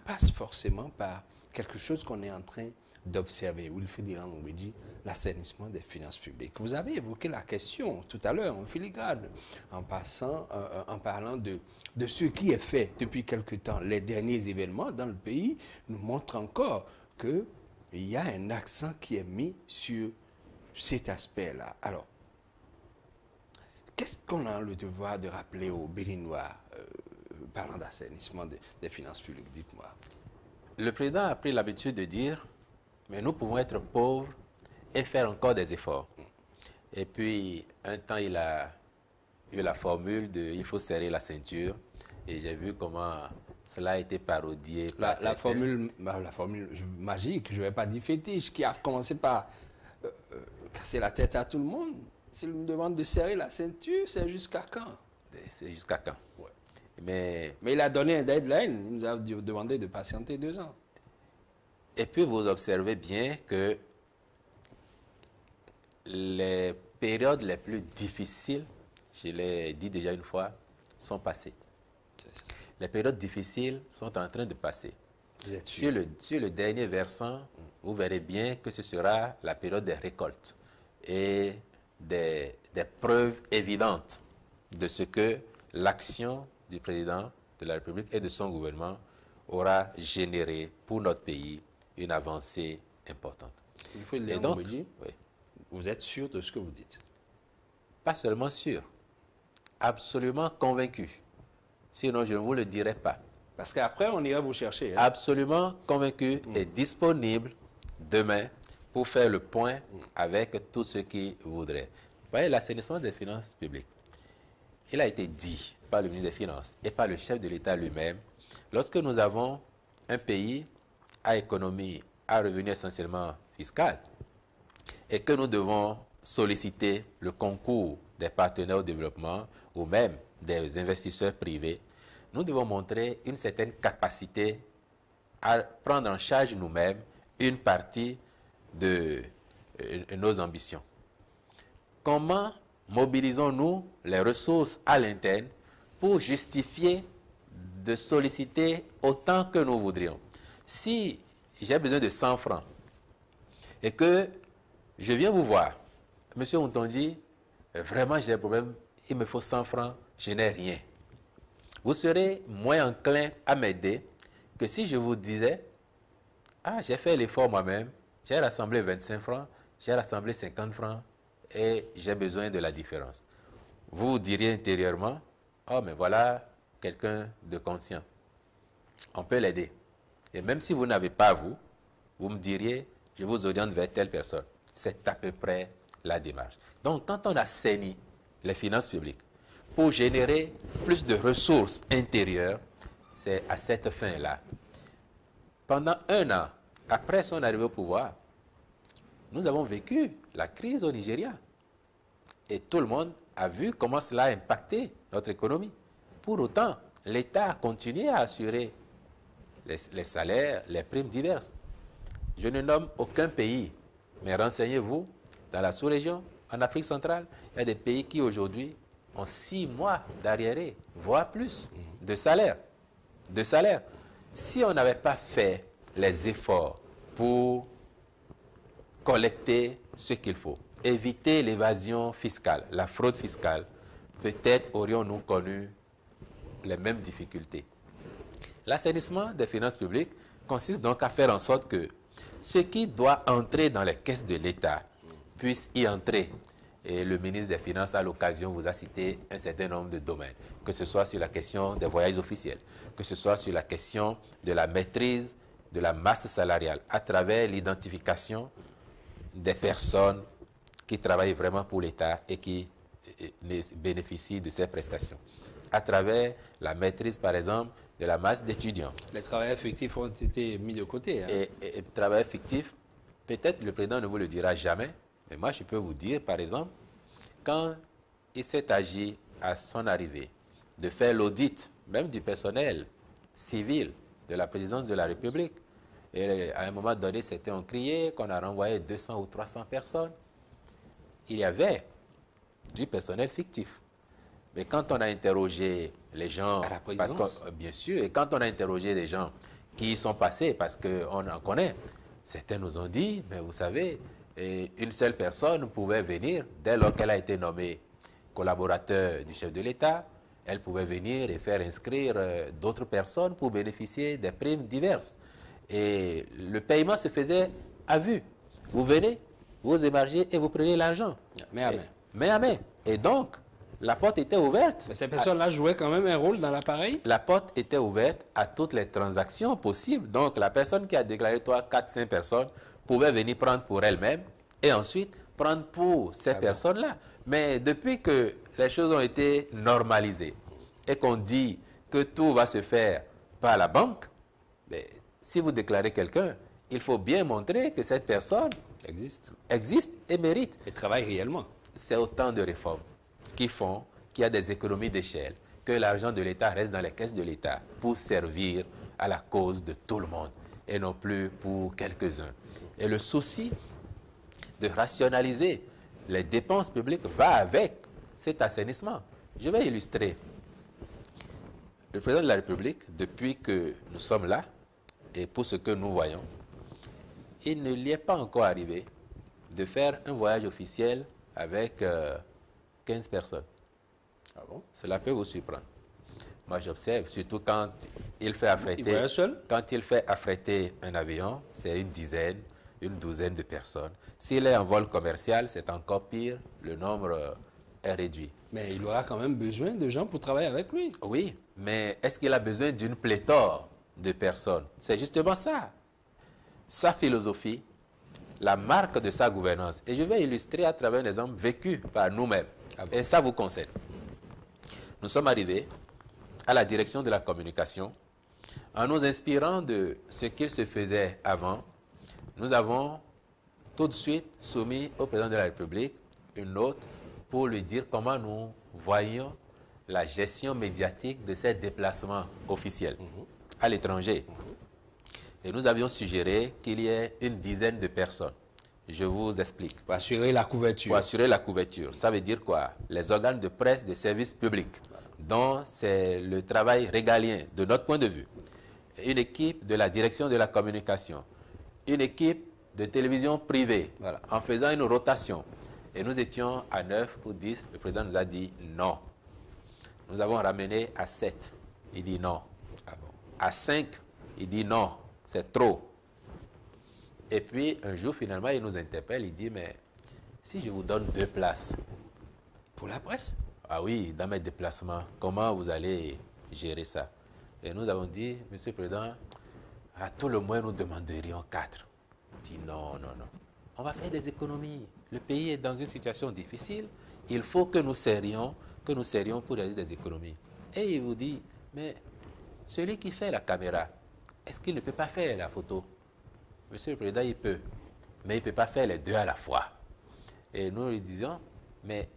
passe forcément par quelque chose qu'on est en train d'observer. Wilfried Irang-Ngouedji, l'assainissement des finances publiques. Vous avez évoqué la question tout à l'heure en filigrane, en parlant de ce qui est fait depuis quelque temps. Les derniers événements dans le pays nous montrent encore qu'il y a un accent qui est mis sur cet aspect-là. Alors, qu'est-ce qu'on a le devoir de rappeler aux Béninois parlant d'assainissement des finances publiques? Dites-moi. Le président a pris l'habitude de dire, mais nous pouvons être pauvres et faire encore des efforts. Et puis, un temps, il a eu la formule de « il faut serrer la ceinture ». Et j'ai vu comment cela a été parodié. La formule magique, je ne vais pas dire fétiche, qui a commencé par casser la tête à tout le monde. S'il nous demande de serrer la ceinture, c'est jusqu'à quand? C'est jusqu'à quand? Ouais. Mais il a donné un deadline. Il nous a demandé de patienter 2 ans. Et puis, vous observez bien que les périodes les plus difficiles, je l'ai dit déjà une fois, sont passées. Les périodes difficiles sont en train de passer. Vous êtes sûr? Sur le dernier versant, vous verrez bien que ce sera la période des récoltes et des preuves évidentes de ce que l'action du président de la République et de son gouvernement aura généré pour notre pays une avancée importante. Il faut le donc, oui. Vous êtes sûr de ce que vous dites? Pas seulement sûr, absolument convaincu. Sinon, je ne vous le dirai pas. Parce qu'après, on ira vous chercher. Hein? Absolument convaincu et disponible demain pour faire le point avec tous ceux qui voudraient. Vous voyez, l'assainissement des finances publiques, il a été dit par le ministre des Finances et par le chef de l'État lui-même. Lorsque nous avons un pays à économie, à revenu essentiellement fiscal, et que nous devons solliciter le concours des partenaires au développement ou même des investisseurs privés, nous devons montrer une certaine capacité à prendre en charge nous-mêmes une partie de nos ambitions. Comment mobilisons-nous les ressources à l'interne pour justifier de solliciter autant que nous voudrions? Si j'ai besoin de 100 francs et que je viens vous voir, Monsieur Ontondi, vraiment j'ai un problème, il me faut 100 francs, je n'ai rien. Vous serez moins enclin à m'aider que si je vous disais, ah, j'ai fait l'effort moi-même, j'ai rassemblé 25 francs, j'ai rassemblé 50 francs et j'ai besoin de la différence. Vous diriez intérieurement, oh, mais voilà quelqu'un de conscient. On peut l'aider. Et même si vous n'avez pas vous me diriez, je vous oriente vers telle personne. C'est à peu près la démarche. Donc, quand on assainit les finances publiques pour générer plus de ressources intérieures, c'est à cette fin-là. Pendant 1 an, après son arrivée au pouvoir, nous avons vécu la crise au Nigeria. Et tout le monde a vu comment cela a impacté notre économie. Pour autant, l'État a continué à assurer les salaires, les primes diverses. Je ne nomme aucun pays, mais renseignez-vous, dans la sous-région, en Afrique centrale, il y a des pays qui aujourd'hui ont 6 mois d'arriérés, voire plus, de salaire. Si on n'avait pas fait les efforts pour collecter ce qu'il faut, éviter l'évasion fiscale, la fraude fiscale, peut-être aurions-nous connu les mêmes difficultés. L'assainissement des finances publiques consiste donc à faire en sorte que ce qui doit entrer dans les caisses de l'État puisse y entrer. Et le ministre des Finances, à l'occasion, vous a cité un certain nombre de domaines, que ce soit sur la question des voyages officiels, que ce soit sur la question de la maîtrise de la masse salariale, à travers l'identification des personnes qui travaillent vraiment pour l'État et qui bénéficient de ces prestations, à travers la maîtrise, par exemple, de la masse d'étudiants. Les travailleurs fictifs ont été mis de côté. Hein. Et travailleurs fictifs, peut-être le président ne vous le dira jamais, mais moi je peux vous dire, par exemple, quand il s'est agi à son arrivée de faire l'audit, même du personnel civil de la présidence de la République, Et à un moment donné, c'était on criait qu'on a renvoyé 200 ou 300 personnes. Il y avait du personnel fictif. Mais quand on a interrogé les gens, À la présidence? bien sûr, et quand on a interrogé les gens qui y sont passés, parce qu'on en connaît, certains nous ont dit, mais vous savez, une seule personne pouvait venir, dès lors qu'elle a été nommée collaborateur du chef de l'État, elle pouvait venir et faire inscrire d'autres personnes pour bénéficier des primes diverses. Et le paiement se faisait à vue. Vous venez, vous émargez et vous prenez l'argent. Mais à main. Main à main. Et donc, la porte était ouverte. Mais ces personnes-là jouaient quand même un rôle dans l'appareil? La porte était ouverte à toutes les transactions possibles. Donc, la personne qui a déclaré 3, 4, 5 personnes pouvait venir prendre pour elle-même et ensuite prendre pour ces personnes-là. Mais depuis que les choses ont été normalisées et qu'on dit que tout va se faire par la banque, mais si vous déclarez quelqu'un, il faut bien montrer que cette personne existe et mérite. Et travaille réellement. C'est autant de réformes qui font qu'il y a des économies d'échelle, que l'argent de l'État reste dans les caisses de l'État pour servir à la cause de tout le monde et non plus pour quelques-uns. Et le souci de rationaliser les dépenses publiques va avec cet assainissement. Je vais illustrer. Le président de la République, depuis que nous sommes là, et pour ce que nous voyons, il ne lui est pas encore arrivé de faire un voyage officiel avec 15 personnes. Ah bon? Cela peut vous surprendre. Moi, j'observe, surtout quand il fait affréter, Il voyage seul? quand il fait affréter un avion, c'est une dizaine, une douzaine de personnes. S'il est en vol commercial, c'est encore pire, le nombre est réduit. Mais il aura quand même besoin de gens pour travailler avec lui. Oui, mais est-ce qu'il a besoin d'une pléthore de personnes? C'est justement ça. Sa philosophie, la marque de sa gouvernance. Et je vais illustrer à travers un exemple vécu par nous-mêmes. Ah bon? Et ça vous concerne. Nous sommes arrivés à la direction de la communication en nous inspirant de ce qu'il se faisait avant. Nous avons tout de suite soumis au président de la République une note pour lui dire comment nous voyions la gestion médiatique de ces déplacements officiels à l'étranger. Et nous avions suggéré qu'il y ait une dizaine de personnes. Je vous explique. Pour assurer la couverture. Pour assurer la couverture. Ça veut dire quoi? Les organes de presse de services publics, dont c'est le travail régalien de notre point de vue. Une équipe de la direction de la communication. Une équipe de télévision privée, en faisant une rotation. Et nous étions à 9 ou 10. Le président nous a dit non. Nous avons ramené à 7. Il dit non. Ah bon? À 5, il dit non. C'est trop. Et puis, un jour, finalement, il nous interpelle. Il dit, mais si je vous donne 2 places. Pour la presse? Ah oui, dans mes déplacements, comment vous allez gérer ça? Et nous avons dit, Monsieur le Président, à tout le moins, nous demanderions 4. Il dit, non, non, non. On va faire des économies. Le pays est dans une situation difficile. Il faut que nous serrions pour réaliser des économies. Et il vous dit, mais celui qui fait la caméra, est-ce qu'il ne peut pas faire la photo? Monsieur le Président, il peut, mais il ne peut pas faire les deux à la fois. Et nous lui disions, mais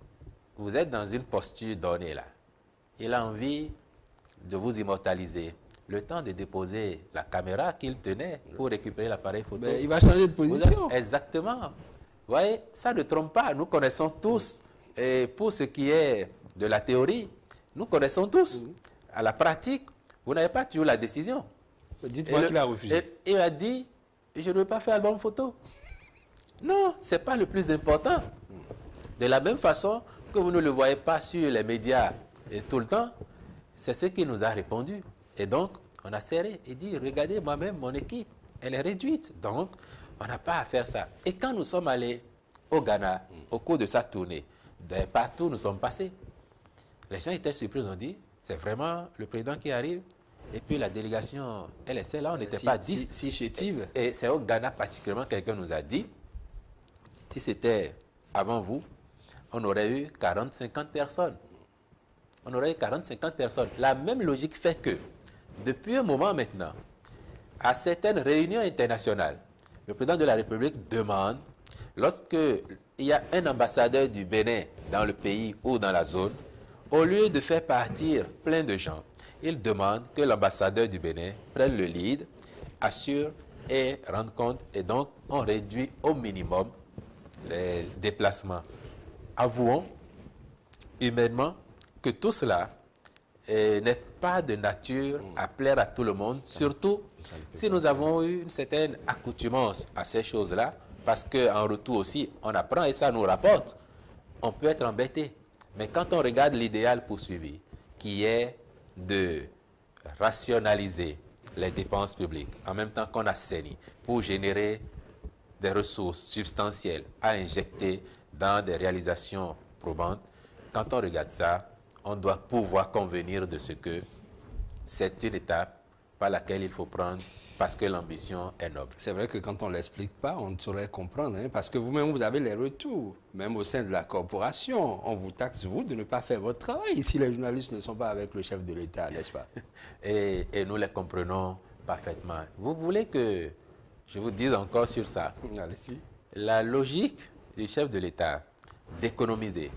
vous êtes dans une posture donnée là. Il a envie de vous immortaliser. Le temps de déposer la caméra qu'il tenait pour récupérer l'appareil photo. Mais il va changer de position. Exactement. Vous voyez, ça ne trompe pas. Nous connaissons tous. Et pour ce qui est de la théorie, nous connaissons tous. À la pratique, vous n'avez pas toujours la décision. Dites-moi qu'il a refusé. Et il a dit, je ne veux pas faire album photo. Non, ce n'est pas le plus important. De la même façon que vous ne le voyez pas sur les médias et tout le temps, c'est ce qu'il nous a répondu. Et donc, on a serré et dit, regardez, moi-même, mon équipe, elle est réduite. Donc, on n'a pas à faire ça. Et quand nous sommes allés au Ghana, au cours de sa tournée, partout où nous sommes passés, les gens étaient surpris, ils ont dit, c'est vraiment le président qui arrive. Et puis la délégation, elle est celle-là, on n'était pas 10. Si chétive. Et c'est au Ghana particulièrement, quelqu'un nous a dit, si c'était avant vous, on aurait eu 40-50 personnes. On aurait eu 40-50 personnes. La même logique fait que, depuis un moment maintenant, à certaines réunions internationales, le président de la République demande, lorsqu'il y a un ambassadeur du Bénin dans le pays ou dans la zone, au lieu de faire partir plein de gens, il demande que l'ambassadeur du Bénin prenne le lead, assure et rendre compte. Et donc, on réduit au minimum les déplacements. Avouons humainement que tout cela n'est pas de nature à plaire à tout le monde, surtout si nous avons eu une certaine accoutumance à ces choses-là, parce qu'en retour aussi, on apprend et ça nous rapporte. On peut être embêté. Mais quand on regarde l'idéal poursuivi, qui est de rationaliser les dépenses publiques, en même temps qu'on assainit, pour générer des ressources substantielles à injecter dans des réalisations probantes, quand on regarde ça, on doit pouvoir convenir de ce que c'est une étape par laquelle il faut prendre parce que l'ambition est noble. C'est vrai que quand on ne l'explique pas, on ne saurait comprendre, hein, parce que vous-même, vous avez les retours, même au sein de la corporation. On vous taxe, vous, de ne pas faire votre travail si les journalistes ne sont pas avec le chef de l'État, n'est-ce pas? Et nous les comprenons parfaitement. Vous voulez que je vous dise encore sur ça? Allez-y. La logique du chef de l'État d'économiser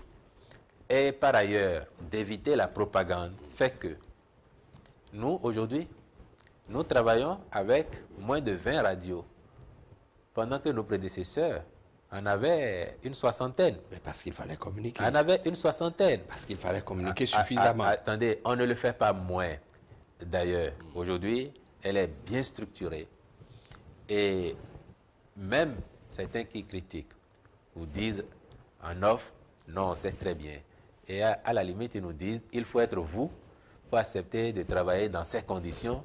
et par ailleurs d'éviter la propagande fait que nous, aujourd'hui, nous travaillons avec moins de 20 radios, pendant que nos prédécesseurs en avaient une soixantaine. Mais parce qu'il fallait communiquer. En avaient une soixantaine. Parce qu'il fallait communiquer suffisamment. Attendez, on ne le fait pas moins. D'ailleurs, aujourd'hui, elle est bien structurée. Et même certains qui critiquent vous disent en offre, non, c'est très bien. Et à la limite, ils nous disent, il faut être vous pour accepter de travailler dans ces conditions,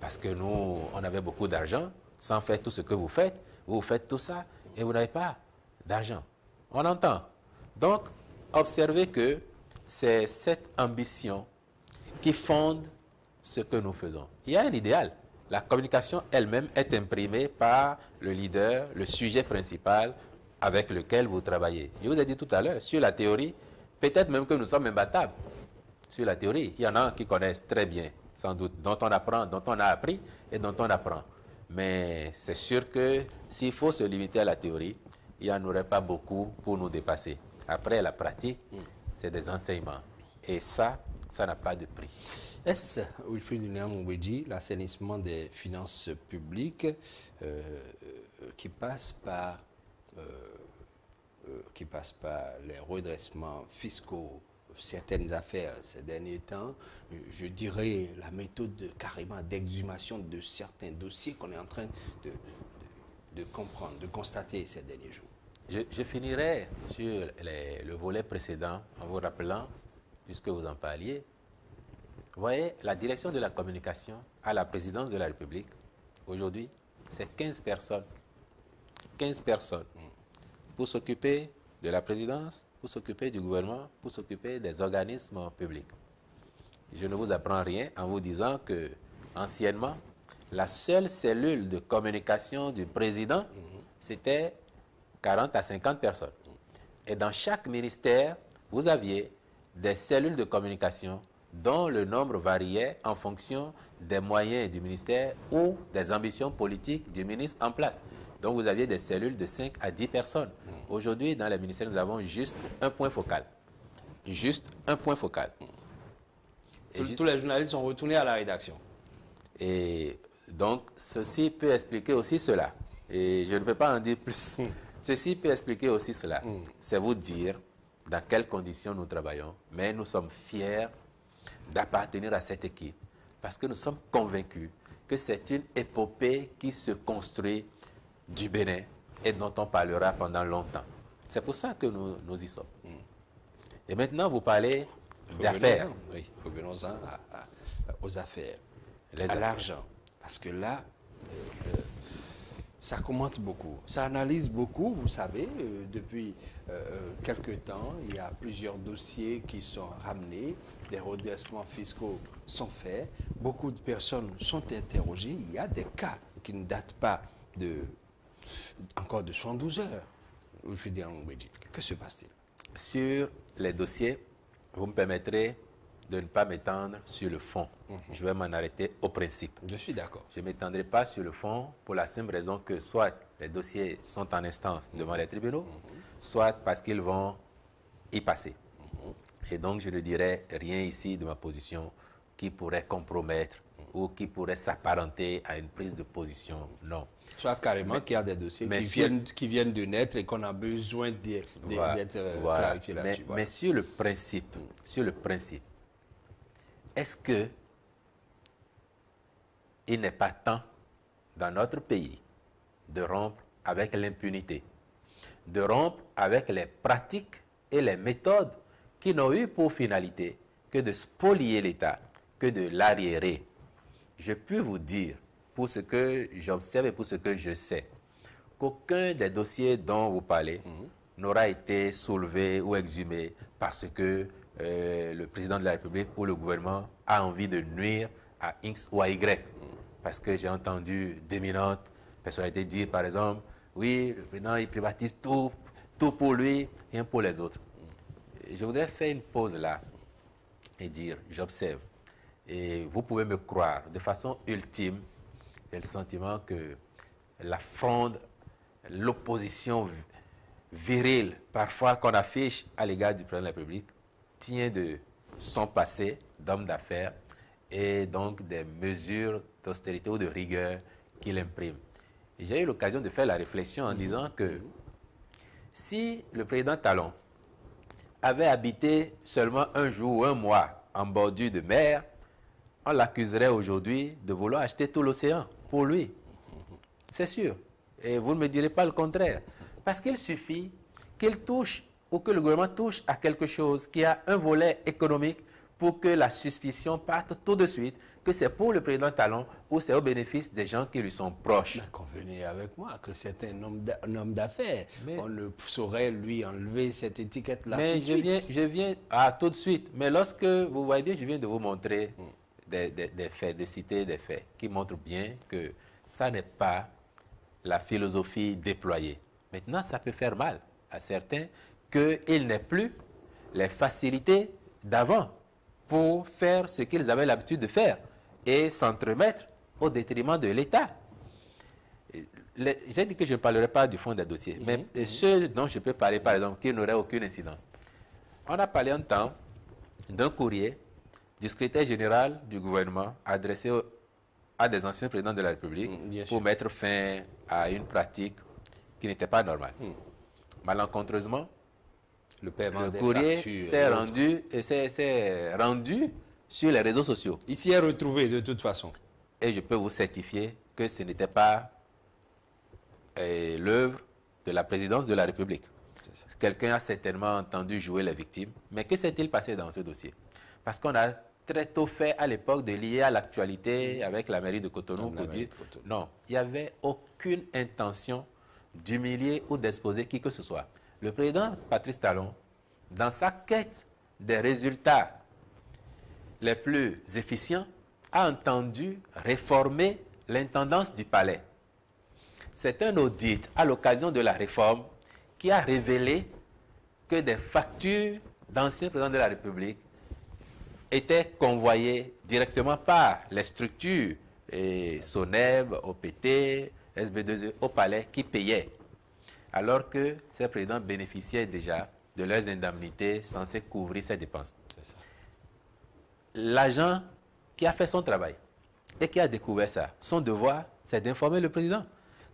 parce que nous, on avait beaucoup d'argent, sans faire tout ce que vous faites tout ça, et vous n'avez pas d'argent. On entend. Donc, observez que c'est cette ambition qui fonde ce que nous faisons. Il y a un idéal. La communication elle-même est imprimée par le leader, le sujet principal avec lequel vous travaillez. Je vous ai dit tout à l'heure, sur la théorie, peut-être même que nous sommes imbattables. Sur la théorie, il y en a qui connaissent très bien, sans doute, dont on apprend, dont on a appris et dont on apprend. Mais c'est sûr que s'il faut se limiter à la théorie, il n'y en aurait pas beaucoup pour nous dépasser. Après, la pratique, c'est des enseignements. Et ça n'a pas de prix. Est-ce, Wilfrid Ndiaye, l'assainissement des finances publiques qui passe par les redressements fiscaux, certaines affaires ces derniers temps, je dirais la méthode carrément d'exhumation de certains dossiers qu'on est en train de comprendre, de constater ces derniers jours? Je finirai sur le volet précédent en vous rappelant, puisque vous en parliez, vous voyez, la direction de la communication à la présidence de la République, aujourd'hui, c'est 15 personnes. 15 personnes pour s'occuper de la présidence, pour s'occuper du gouvernement, pour s'occuper des organismes publics. Je ne vous apprends rien en vous disant que, anciennement, la seule cellule de communication du président, c'était 40 à 50 personnes. Et dans chaque ministère, vous aviez des cellules de communication dont le nombre variait en fonction des moyens du ministère ou des ambitions politiques du ministre en place. Donc vous aviez des cellules de 5 à 10 personnes. Aujourd'hui, dans les ministères, nous avons juste un point focal. Juste un point focal. Tous les journalistes sont retournés à la rédaction. Et donc, ceci peut expliquer aussi cela. Et je ne peux pas en dire plus. Ceci peut expliquer aussi cela. C'est vous dire dans quelles conditions nous travaillons. Mais nous sommes fiers d'appartenir à cette équipe parce que nous sommes convaincus que c'est une épopée qui se construit du Bénin et dont on parlera pendant longtemps. C'est pour ça que nous y sommes. Et maintenant, vous parlez d'affaires. Oui, revenons-en aux affaires, à l'argent. Parce que là, ça commente beaucoup, ça analyse beaucoup, vous savez, depuis quelque temps, il y a plusieurs dossiers qui sont ramenés, des redressements fiscaux sont faits, beaucoup de personnes sont interrogées, il y a des cas qui ne datent pas encore de 72 heures. Que se passe-t-il? Sur les dossiers, vous me permettrez de ne pas m'étendre sur le fond. Je vais m'en arrêter au principe. Je suis d'accord. Je ne m'étendrai pas sur le fond pour la simple raison que soit les dossiers sont en instance devant les tribunaux, soit parce qu'ils vont y passer. Et donc, je ne dirai rien ici de ma position qui pourrait compromettre ou qui pourrait s'apparenter à une prise de position. Non. Soit carrément qu'il y a des dossiers qui viennent de naître et qu'on a besoin d'être clarifiés là-dessus. Mais sur le principe, est-ce que il n'est pas temps dans notre pays de rompre avec l'impunité, de rompre avec les pratiques et les méthodes qui n'ont eu pour finalité que de spolier l'État, que de l'arriérer? Je peux vous dire, pour ce que j'observe et pour ce que je sais, qu'aucun des dossiers dont vous parlez n'aura été soulevé ou exhumé parce que le président de la République ou le gouvernement a envie de nuire à X ou à Y. Parce que j'ai entendu d'éminentes personnalités dire, par exemple, oui, le président, il privatise tout pour lui, rien pour les autres. Je voudrais faire une pause là et dire, j'observe. Et vous pouvez me croire, de façon ultime, j'ai le sentiment que la fronde, l'opposition virile, parfois qu'on affiche à l'égard du président de la République, tient de son passé d'homme d'affaires et donc des mesures d'austérité ou de rigueur qu'il imprime. J'ai eu l'occasion de faire la réflexion en disant que si le président Talon avait habité seulement un jour ou un mois en bordure de mer, on l'accuserait aujourd'hui de vouloir acheter tout l'océan pour lui. C'est sûr. Et vous ne me direz pas le contraire. Parce qu'il suffit qu'il touche ou que le gouvernement touche à quelque chose qui a un volet économique pour que la suspicion parte tout de suite que c'est pour le président Talon ou c'est au bénéfice des gens qui lui sont proches. Mais convenez avec moi que c'est un homme d'affaires. On ne saurait lui enlever cette étiquette-là. Mais je viens tout de suite. Mais lorsque vous voyez bien, je viens de vous montrer des faits, de citer des faits qui montrent bien que ça n'est pas la philosophie déployée. Maintenant, ça peut faire mal à certains qu'il n'ait plus les facilités d'avant pour faire ce qu'ils avaient l'habitude de faire et s'entremettre au détriment de l'État. J'ai dit que je ne parlerai pas du fond des dossiers, mais ceux dont je peux parler, par exemple, qui n'auraient aucune incidence. On a parlé un temps d'un courrier du secrétaire général du gouvernement adressé à des anciens présidents de la République pour mettre fin à une pratique qui n'était pas normale. Malencontreusement, le courrier s'est rendu sur les réseaux sociaux. Il s'y est retrouvé de toute façon. Et je peux vous certifier que ce n'était pas l'œuvre de la présidence de la République. Quelqu'un a certainement entendu jouer les victimes. Mais que s'est-il passé dans ce dossier? Parce qu'on a très tôt fait à l'époque de lier à l'actualité avec la mairie de Cotonou pour dire non, il n'y avait aucune intention d'humilier ou d'exposer qui que ce soit. Le président Patrice Talon, dans sa quête des résultats les plus efficients, a entendu réformer l'intendance du palais. C'est un audit à l'occasion de la réforme qui a révélé que des factures d'anciens présidents de la République étaient convoyées directement par les structures SONEB, OPT, SB2E au palais qui payaient, alors que ces présidents bénéficiaient déjà de leurs indemnités censées couvrir ces dépenses. L'agent qui a fait son travail et qui a découvert ça, son devoir, c'est d'informer le président.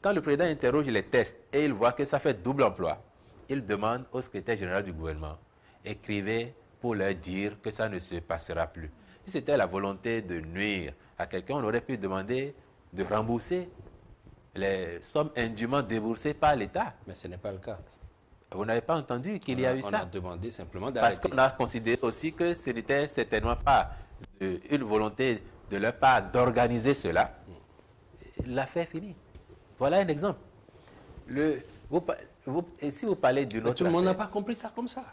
Quand le président interroge les tests et il voit que ça fait double emploi, il demande au secrétaire général du gouvernement, écrivez pour leur dire que ça ne se passera plus. Si c'était la volonté de nuire à quelqu'un, on aurait pu demander de rembourser les sommes indûment déboursées par l'État. Mais ce n'est pas le cas. Vous n'avez pas entendu qu'il y a eu ça? On a demandé simplement d'arrêter. Parce qu'on a considéré aussi que ce n'était certainement pas une volonté de leur part d'organiser cela. L'affaire est finie. Voilà un exemple. Et si vous parlez d'une autre tout le monde n'a pas compris ça comme ça.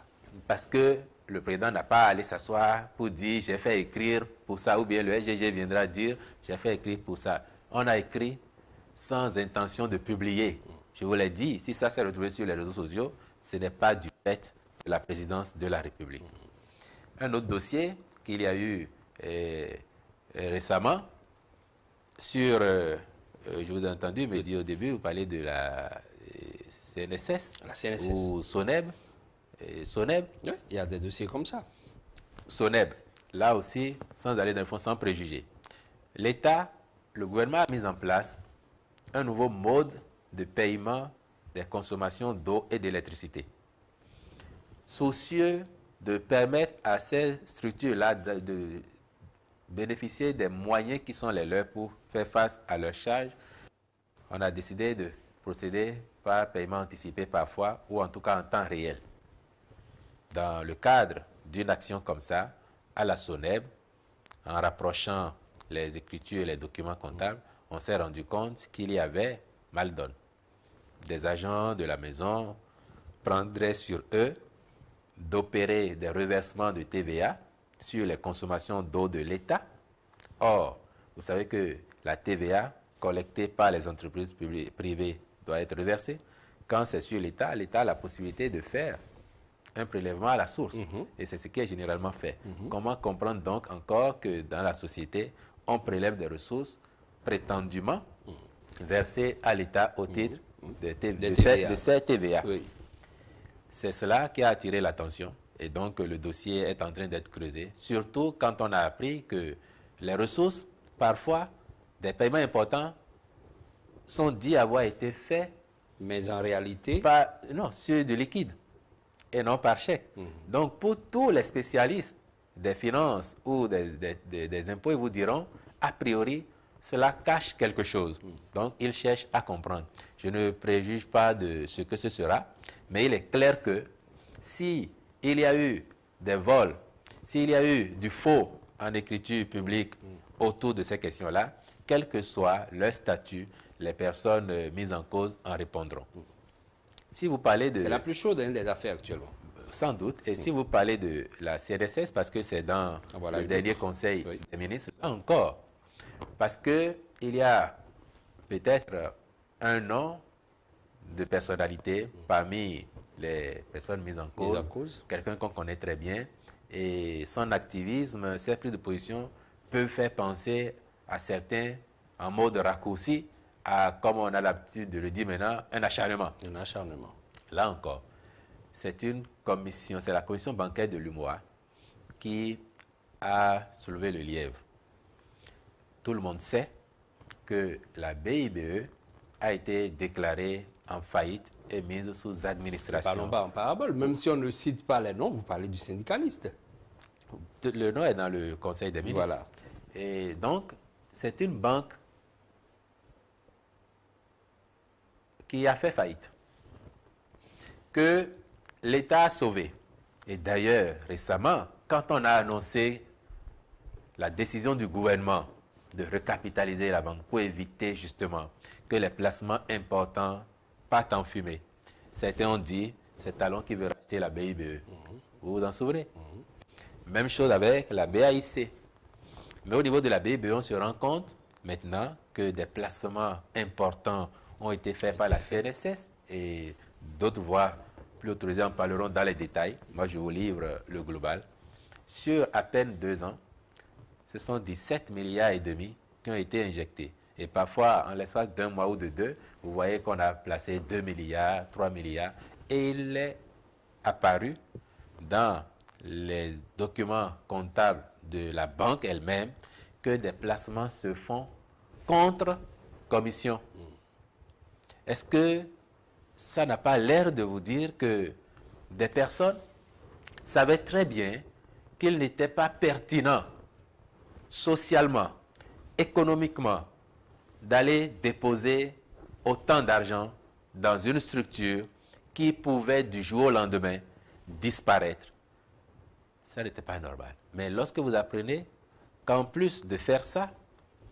Parce que le président n'a pas allé s'asseoir pour dire j'ai fait écrire pour ça, ou bien le SGG viendra dire j'ai fait écrire pour ça. On a écrit sans intention de publier. Je vous l'ai dit, si ça s'est retrouvé sur les réseaux sociaux, ce n'est pas du fait de la présidence de la République. Un autre dossier qu'il y a eu récemment sur, je vous ai entendu me dire au début, vous parlez de la CNSS, la CNSS. Ou SONEB. SONEB. Oui, il y a des dossiers comme ça. SONEB, là aussi, sans aller dans le fond, sans préjugés. le gouvernement a mis en place un nouveau mode de paiement des consommations d'eau et d'électricité. Soucieux de permettre à ces structures-là de bénéficier des moyens qui sont les leurs pour faire face à leurs charges, on a décidé de procéder par paiement anticipé parfois, ou en tout cas en temps réel. Dans le cadre d'une action comme ça, à la SONEB, en rapprochant les écritures et les documents comptables, on s'est rendu compte qu'il y avait mal donne. Des agents de la maison prendraient sur eux d'opérer des reversements de TVA sur les consommations d'eau de l'État. Or, vous savez que la TVA collectée par les entreprises privées doit être reversée. Quand c'est sur l'État, l'État a la possibilité de faire un prélèvement à la source. Et c'est ce qui est généralement fait. Comment comprendre donc encore que dans la société, on prélève des ressources prétendument versées à l'État au titre de cette TVA. Oui. C'est cela qui a attiré l'attention. Et donc, le dossier est en train d'être creusé. Surtout quand on a appris que les ressources, parfois, des paiements importants, sont dits avoir été faits. Mais en réalité... Non, sur du liquide et non par chèque. Donc, pour tous les spécialistes des finances ou des impôts, ils vous diront, a priori, cela cache quelque chose. Donc, ils cherchent à comprendre. Je ne préjuge pas de ce que ce sera, mais il est clair que si il y a eu des vols, s'il y a eu du faux en écriture publique autour de ces questions-là, quel que soit leur statut, les personnes mises en cause en répondront. Si vous parlez de... C'est la plus chaude des affaires actuellement. Sans doute. Et si vous parlez de la CNSS, parce que c'est dans le dernier conseil des ministres, là encore, parce qu'il y a peut-être un nom de personnalité parmi les personnes mises en cause, quelqu'un qu'on connaît très bien, et son activisme, ses prises de position peuvent faire penser à certains en mode raccourci, à, comme on a l'habitude de le dire maintenant, un acharnement. Un acharnement. Là encore, c'est une commission, c'est la commission bancaire de l'UMOA qui a soulevé le lièvre. Tout le monde sait que la BIBE a été déclarée en faillite et mise sous administration. Ne parlons pas en parabole. Même si on ne cite pas les noms, vous parlez du syndicaliste. Le nom est dans le Conseil des ministres. Voilà. Et donc, c'est une banque qui a fait faillite, que l'État a sauvé. Et d'ailleurs, récemment, quand on a annoncé la décision du gouvernement de recapitaliser la banque pour éviter justement que les placements importants partent en fumée, certains ont dit, c'est Talon qui veut racheter la BIBE. Vous vous en souvenez? Même chose avec la BAIC. Mais au niveau de la BIBE, on se rend compte maintenant que des placements importants ont été faits par la CNSS et d'autres voies plus autorisées en parleront dans les détails. Moi, je vous livre le global. Sur à peine 2 ans, ce sont 17 milliards et demi qui ont été injectés. Et parfois, en l'espace d'un mois ou de 2, vous voyez qu'on a placé 2 milliards, 3 milliards. Et il est apparu dans les documents comptables de la banque elle-même que des placements se font contre commission. Est-ce que ça n'a pas l'air de vous dire que des personnes savaient très bien qu'il n'était pas pertinent socialement, économiquement, d'aller déposer autant d'argent dans une structure qui pouvait du jour au lendemain disparaître? Ça n'était pas normal. Mais lorsque vous apprenez qu'en plus de faire ça,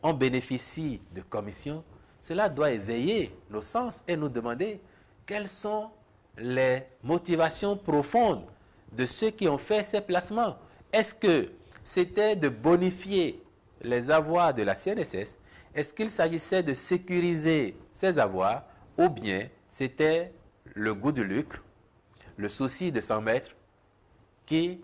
on bénéficie de commissions, cela doit éveiller nos sens et nous demander quelles sont les motivations profondes de ceux qui ont fait ces placements. Est-ce que c'était de bonifier les avoirs de la CNSS? Est-ce qu'il s'agissait de sécuriser ces avoirs? Ou bien c'était le goût du lucre, le souci de s'en mettre qui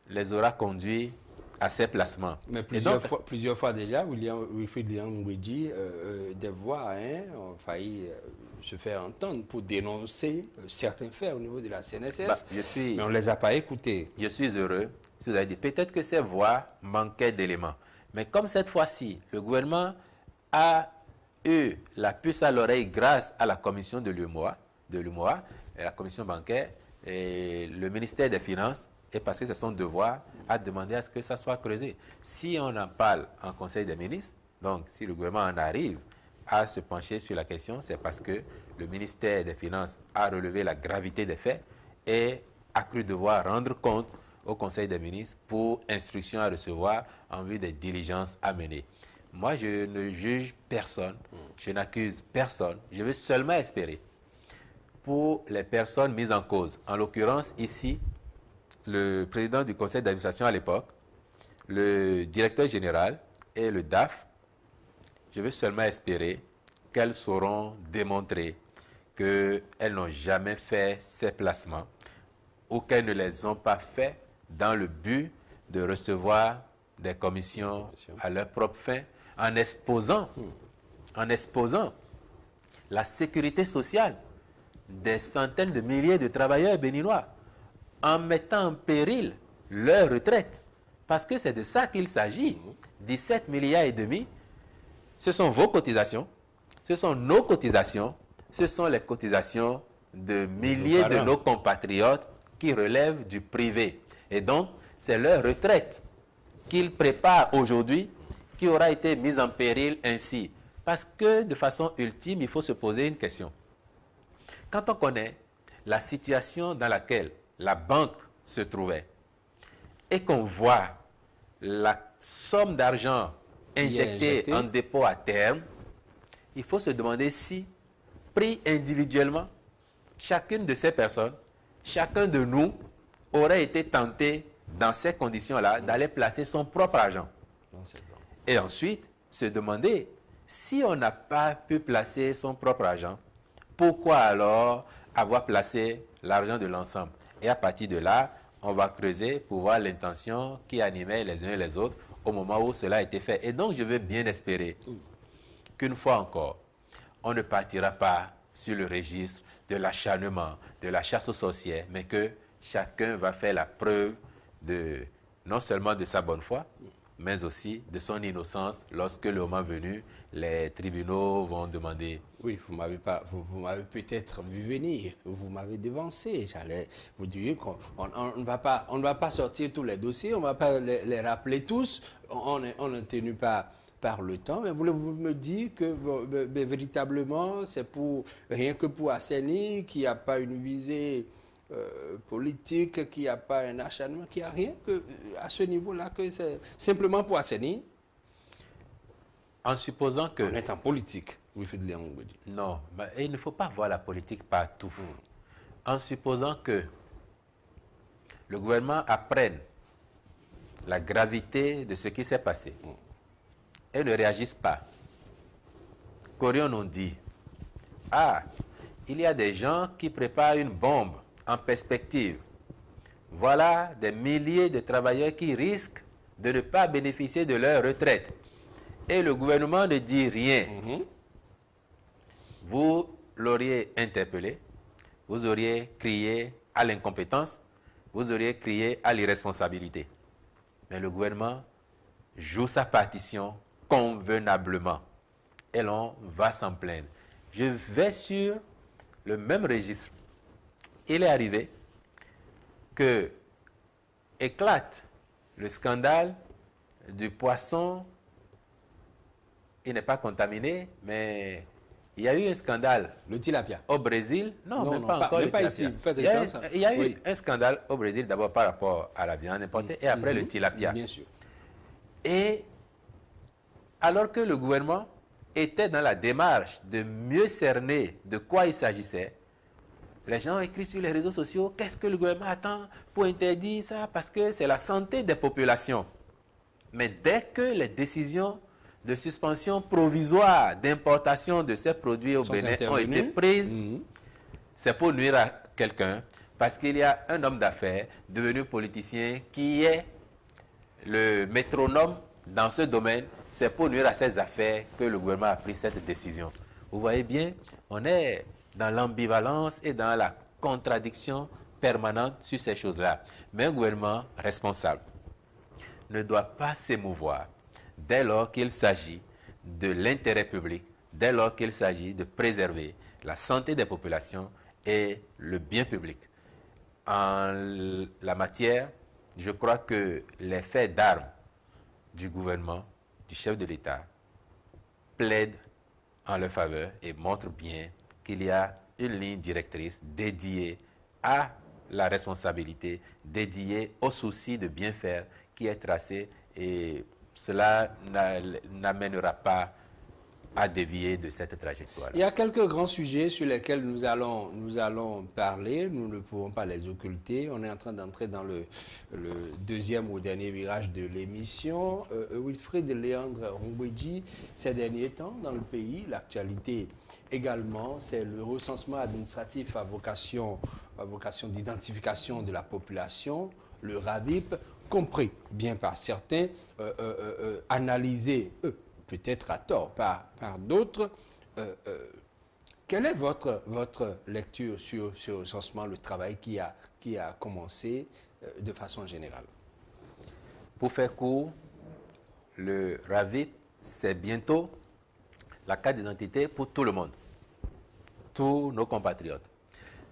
les aura conduits à ces placements? Mais plusieurs fois déjà, Wilfried Liang-Ngouidji, des voix ont failli se faire entendre pour dénoncer certains faits au niveau de la CNSS. Mais on ne les a pas écoutés. Je suis heureux si vous avez dit peut-être que ces voix manquaient d'éléments. Mais comme cette fois-ci, le gouvernement a eu la puce à l'oreille grâce à la commission de l'UMOA, et la commission bancaire, et le ministère des Finances, et parce que c'est son devoir, a demandé à ce que ça soit creusé. Si on en parle en Conseil des ministres, donc si le gouvernement en arrive à se pencher sur la question, c'est parce que le ministère des Finances a relevé la gravité des faits et a cru devoir rendre compte au Conseil des ministres pour instruction à recevoir en vue des diligences à mener. Moi, je ne juge personne, je n'accuse personne, je veux seulement espérer pour les personnes mises en cause. En l'occurrence, ici, le président du conseil d'administration à l'époque, le directeur général et le DAF, je veux seulement espérer qu'elles sauront démontrer qu'elles n'ont jamais fait ces placements ou qu'elles ne les ont pas faits dans le but de recevoir des commissions à leur propre fin, en exposant la sécurité sociale des centaines de milliers de travailleurs béninois, en mettant en péril leur retraite. Parce que c'est de ça qu'il s'agit. 17 milliards et demi, ce sont vos cotisations, ce sont nos cotisations, ce sont les cotisations de milliers de nos compatriotes qui relèvent du privé. Et donc, c'est leur retraite qu'ils préparent aujourd'hui qui aura été mise en péril ainsi. Parce que de façon ultime, il faut se poser une question. Quand on connaît la situation dans laquelle la banque se trouvait et qu'on voit la somme d'argent injectée en dépôt à terme, il faut se demander si, pris individuellement, chacune de ces personnes, chacun de nous aurait été tenté dans ces conditions-là d'aller placer son propre argent. Et ensuite, se demander si on n'a pas pu placer son propre argent, pourquoi alors avoir placé l'argent de l'ensemble? Et à partir de là, on va creuser pour voir l'intention qui animait les uns et les autres au moment où cela a été fait. Et donc, je veux bien espérer qu'une fois encore, on ne partira pas sur le registre de l'acharnement, de la chasse aux sorcières, mais que chacun va faire la preuve non seulement de sa bonne foi, mais aussi de son innocence lorsque le moment venu, les tribunaux vont demander. Oui, vous m'avez peut-être vu venir, vous m'avez devancé. J'allais vous dire qu'on ne va pas sortir tous les dossiers, on ne va pas les rappeler tous, on n'est tenu par le temps. Mais voulez-vous me dire que véritablement, c'est rien que pour assainir, qu'il n'y a pas une visée politique, qu'il n'y a pas un acharnement, qu'il n'y a rien à ce niveau-là, que c'est simplement pour assainir? En supposant que... On est en politique, Wilfrid Léon. Non, mais il ne faut pas voir la politique partout. En supposant que le gouvernement apprenne la gravité de ce qui s'est passé et ne réagisse pas, qu'aurions-nous dit? Ah, il y a des gens qui préparent une bombe en perspective. Voilà des milliers de travailleurs qui risquent de ne pas bénéficier de leur retraite. Et le gouvernement ne dit rien. Vous l'auriez interpellé, vous auriez crié à l'incompétence, vous auriez crié à l'irresponsabilité. Mais le gouvernement joue sa partition convenablement. Et l'on va s'en plaindre. Je vais sur le même registre. Il est arrivé que éclate le scandale du poisson. Il n'est pas contaminé, mais il y a eu un scandale. Le tilapia. Au Brésil. Non, même pas encore. Même pas ici. Il y a eu un scandale au Brésil, d'abord par rapport à la viande importée et après le tilapia. Bien sûr. Et alors que le gouvernement était dans la démarche de mieux cerner de quoi il s'agissait, les gens écrivent sur les réseaux sociaux, qu'est-ce que le gouvernement attend pour interdire ça? Parce que c'est la santé des populations. Mais dès que les décisions de suspension provisoire d'importation de ces produits au Bénin ont été prises, c'est pour nuire à quelqu'un, parce qu'il y a un homme d'affaires devenu politicien qui est le métronome dans ce domaine. C'est pour nuire à ses affaires que le gouvernement a pris cette décision. Vous voyez bien, on est dans l'ambivalence et dans la contradiction permanente sur ces choses-là. Mais un gouvernement responsable ne doit pas s'émouvoir dès lors qu'il s'agit de l'intérêt public, dès lors qu'il s'agit de préserver la santé des populations et le bien public. En la matière, je crois que les faits d'armes du gouvernement, du chef de l'État, plaident en leur faveur et montrent bien qu'il y a une ligne directrice dédiée à la responsabilité, dédiée au souci de bien faire qui est tracée, et cela n'amènera pas à dévier de cette trajectoire. Il y a quelques grands sujets sur lesquels nous allons parler. Nous ne pouvons pas les occulter. On est en train d'entrer dans le deuxième ou dernier virage de l'émission. Wilfrid Léandre Rongwedji, ces derniers temps dans le pays, l'actualité également, c'est le recensement administratif à vocation d'identification de la population, le RAVIP, compris bien par certains, analysé peut-être à tort par d'autres. Quelle est votre lecture sur ce recensement, le travail qui a commencé de façon générale? Pour faire court, le RAVIP, c'est bientôt la carte d'identité pour tout le monde, tous nos compatriotes.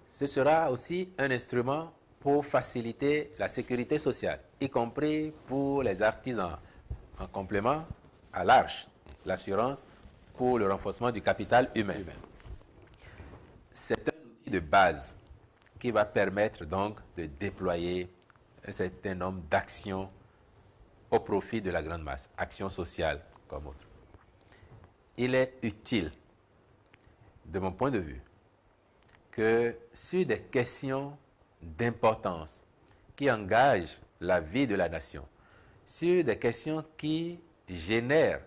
Ce sera aussi un instrument pour faciliter la sécurité sociale, y compris pour les artisans, en complément à l'ARCHE, l'assurance pour le renforcement du capital humain. C'est un outil de base qui va permettre donc de déployer un certain nombre d'actions au profit de la grande masse, actions sociales comme autres. Il est utile, de mon point de vue, que sur des questions d'importance qui engagent la vie de la nation, sur des questions qui génèrent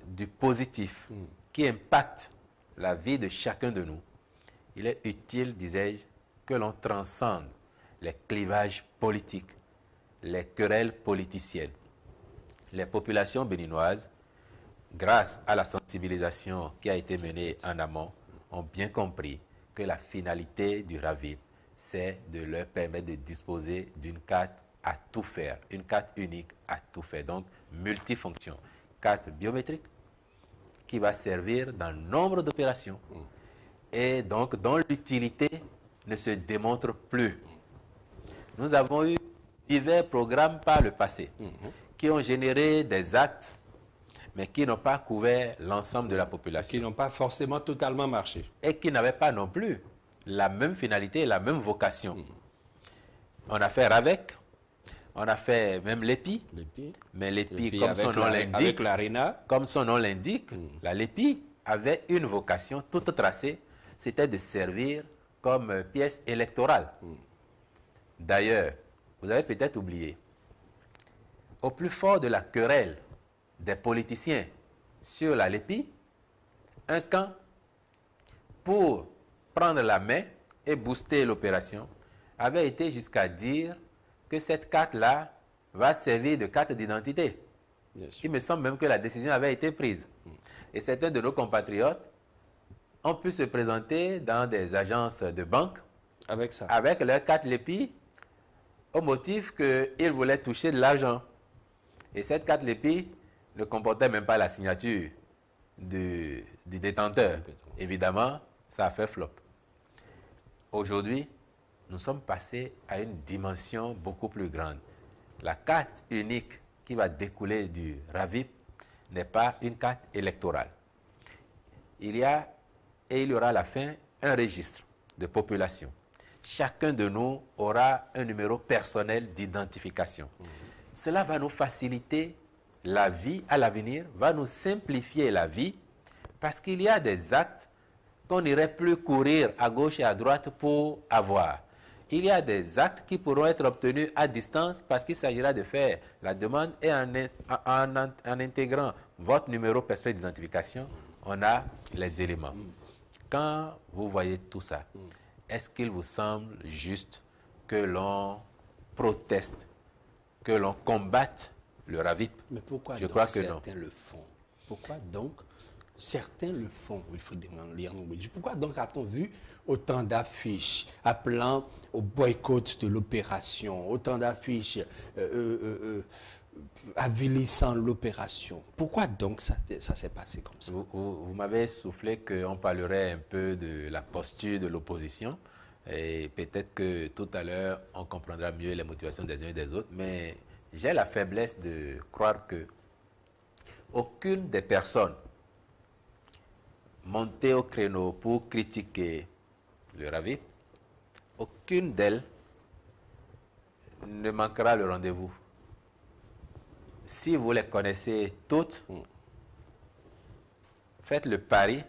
du positif, qui impactent la vie de chacun de nous, il est utile, disais-je, que l'on transcende les clivages politiques, les querelles politiciennes. Les populations béninoises, grâce à la sensibilisation qui a été menée en amont, ont bien compris que la finalité du RAVIP, c'est de leur permettre de disposer d'une carte à tout faire, une carte unique à tout faire, donc multifonction. Carte biométrique qui va servir dans nombre d'opérations et donc dont l'utilité ne se démontre plus. Nous avons eu divers programmes par le passé qui ont généré des actes mais qui n'ont pas couvert l'ensemble de la population. Qui n'ont pas forcément totalement marché. Et qui n'avaient pas non plus la même finalité et la même vocation. On a fait RAVEC, on a fait même l'EPI, mais l'EPI, comme son nom l'indique, la LEPI avait une vocation toute tracée, c'était de servir comme pièce électorale. D'ailleurs, vous avez peut-être oublié, au plus fort de la querelle des politiciens sur la LEPI, un camp, pour prendre la main et booster l'opération, avait été jusqu'à dire que cette carte-là va servir de carte d'identité. Il me semble même que la décision avait été prise. Et certains de nos compatriotes ont pu se présenter dans des agences de banque avec leur carte LEPI au motif qu'ils voulaient toucher de l'argent. Et cette carte LEPI ne comportait même pas la signature du détenteur. Évidemment, ça a fait flop. Aujourd'hui, nous sommes passés à une dimension beaucoup plus grande. La carte unique qui va découler du RAVIP n'est pas une carte électorale. Il y a, et il y aura à la fin, un registre de population. Chacun de nous aura un numéro personnel d'identification. Cela va nous faciliter la vie à l'avenir, va nous simplifier la vie, parce qu'il y a des actes qu'on n'irait plus courir à gauche et à droite pour avoir. Il y a des actes qui pourront être obtenus à distance parce qu'il s'agira de faire la demande et en intégrant votre numéro personnel d'identification, on a les éléments. Quand vous voyez tout ça, est-ce qu'il vous semble juste que l'on proteste, que l'on combatte le RAVIP? Mais pourquoi Je donc crois que certains non. le font? Pourquoi donc certains le font, Wilfrid Léandre? Pourquoi donc a-t-on vu autant d'affiches appelant au boycott de l'opération, autant d'affiches avilissant l'opération. Pourquoi donc ça s'est passé comme ça? Vous m'avez soufflé qu'on parlerait un peu de la posture de l'opposition. Et peut-être que tout à l'heure, on comprendra mieux les motivations des uns et des autres. Mais j'ai la faiblesse de croire que aucune des personnes montées au créneau pour critiquer le RAVIP, aucune d'elles ne manquera le rendez-vous. Si vous les connaissez toutes, faites le pari,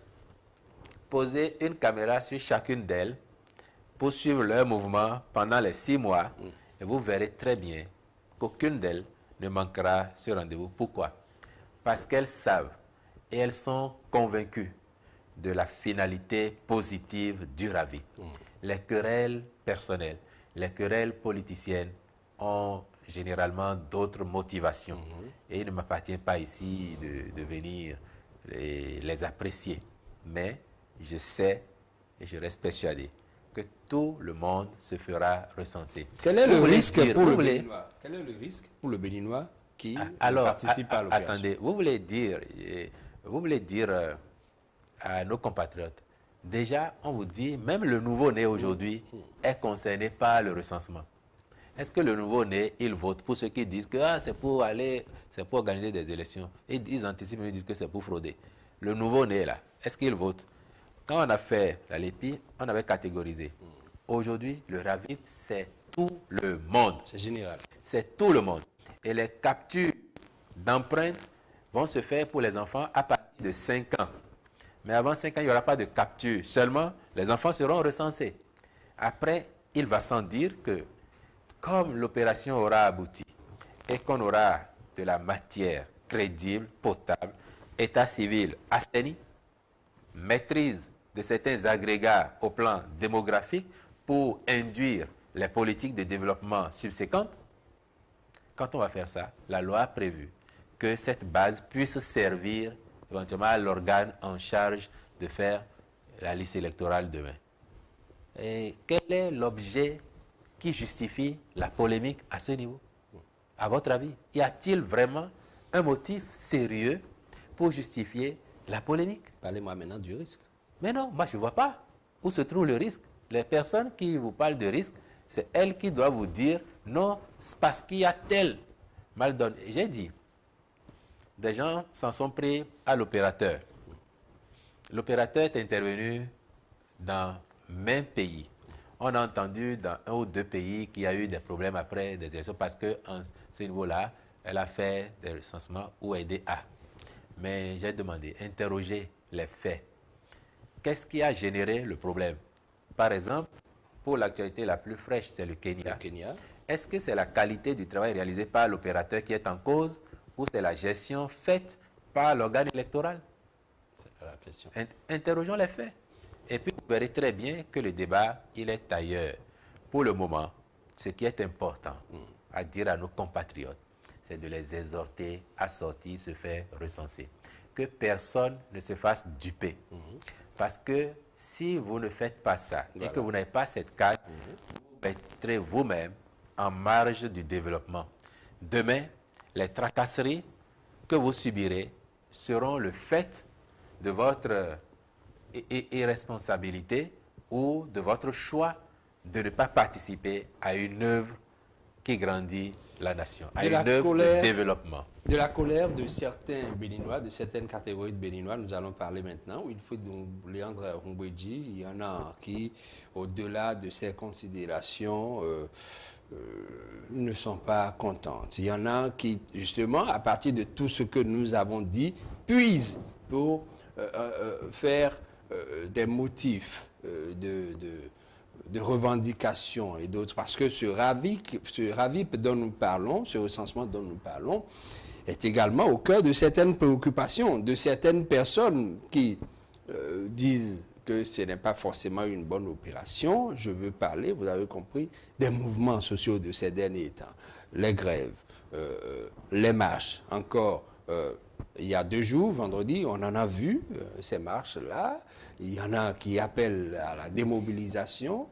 posez une caméra sur chacune d'elles pour suivre leur mouvement pendant les 6 mois et vous verrez très bien qu'aucune d'elles ne manquera ce rendez-vous. Pourquoi? Parce qu'elles savent et elles sont convaincues de la finalité positive du RAVIP. Les querelles personnelles, les querelles politiciennes ont généralement d'autres motivations. Et il ne m'appartient pas ici de venir les apprécier. Mais je sais et je reste persuadé que tout le monde se fera recenser. Quel est le risque pour le Béninois? Quel est le risque pour le Béninois qui participe à l'opération? Attendez, vous voulez dire à nos compatriotes, déjà on vous dit, même le nouveau-né aujourd'hui est concerné par le recensement. Est-ce que le nouveau-né, il vote pour ceux qui disent que c'est pour organiser des élections? Ils anticipent, ils disent que c'est pour frauder. Le nouveau-né là, est-ce qu'il vote? Quand on a fait la LEPI, on avait catégorisé. Aujourd'hui, le RAVIP, c'est tout le monde. C'est général. C'est tout le monde. Et les captures d'empreintes vont se faire pour les enfants à partir de 5 ans. Mais avant 5 ans, il n'y aura pas de capture. Seulement, les enfants seront recensés. Après, il va sans dire que comme l'opération aura abouti et qu'on aura de la matière crédible, potable, état civil assaini, maîtrise de certains agrégats au plan démographique pour induire les politiques de développement subséquentes, quand on va faire ça, la loi a prévu que cette base puisse servir éventuellement à l'organe en charge de faire la liste électorale demain. Et quel est l'objet qui justifie la polémique à ce niveau? À votre avis, y a-t-il vraiment un motif sérieux pour justifier la polémique? Parlez-moi maintenant du risque. Mais non, moi je ne vois pas où se trouve le risque. Les personnes qui vous parlent de risque, c'est elles qui doivent vous dire non, c'est parce qu'il y a tel mal donné. J'ai dit, des gens s'en sont pris à l'opérateur. L'opérateur est intervenu dans même pays. On a entendu dans 1 ou 2 pays qu'il y a eu des problèmes après des élections parce qu'à ce niveau-là, elle a fait des recensements ou aidé à. Mais j'ai demandé, interroger les faits. Qu'est-ce qui a généré le problème? Par exemple, pour l'actualité la plus fraîche, c'est le Kenya. Est-ce que c'est la qualité du travail réalisé par l'opérateur qui est en cause ou c'est la gestion faite par l'organe électoral? C'est la question. Interrogeons les faits. Et puis, vous verrez très bien que le débat, il est ailleurs. Pour le moment, ce qui est important à dire à nos compatriotes, c'est de les exhorter à sortir, se faire recenser. Que personne ne se fasse duper. Parce que si vous ne faites pas ça et que vous n'avez pas cette carte, vous mettrez vous-même en marge du développement. Demain, les tracasseries que vous subirez seront le fait de votre irresponsabilité ou de votre choix de ne pas participer à une œuvre qui grandit la nation, à une œuvre de développement. De la colère de certains Béninois, de certaines catégories de Béninois, nous allons parler maintenant. Wilfried Léandre Rumbouedji, il y en a qui, au-delà de ces considérations, ne sont pas contentes. Il y en a qui, justement, à partir de tout ce que nous avons dit, puisent pour faire des motifs de revendications et d'autres, parce que ce RAVIP dont nous parlons, ce recensement dont nous parlons, est également au cœur de certaines préoccupations, de certaines personnes qui disent que ce n'est pas forcément une bonne opération. Je veux parler, vous avez compris, des mouvements sociaux de ces derniers temps, les grèves, les marches, encore. Il y a 2 jours, vendredi, on en a vu ces marches-là. Il y en a qui appellent à la démobilisation.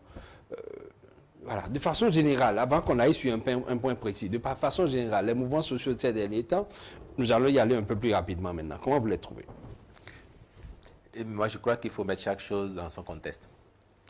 voilà, de façon générale, avant qu'on aille sur un point précis, de façon générale, les mouvements sociaux de ces derniers temps, nous allons y aller un peu plus rapidement maintenant. Comment vous les trouvez? Et moi, je crois qu'il faut mettre chaque chose dans son contexte.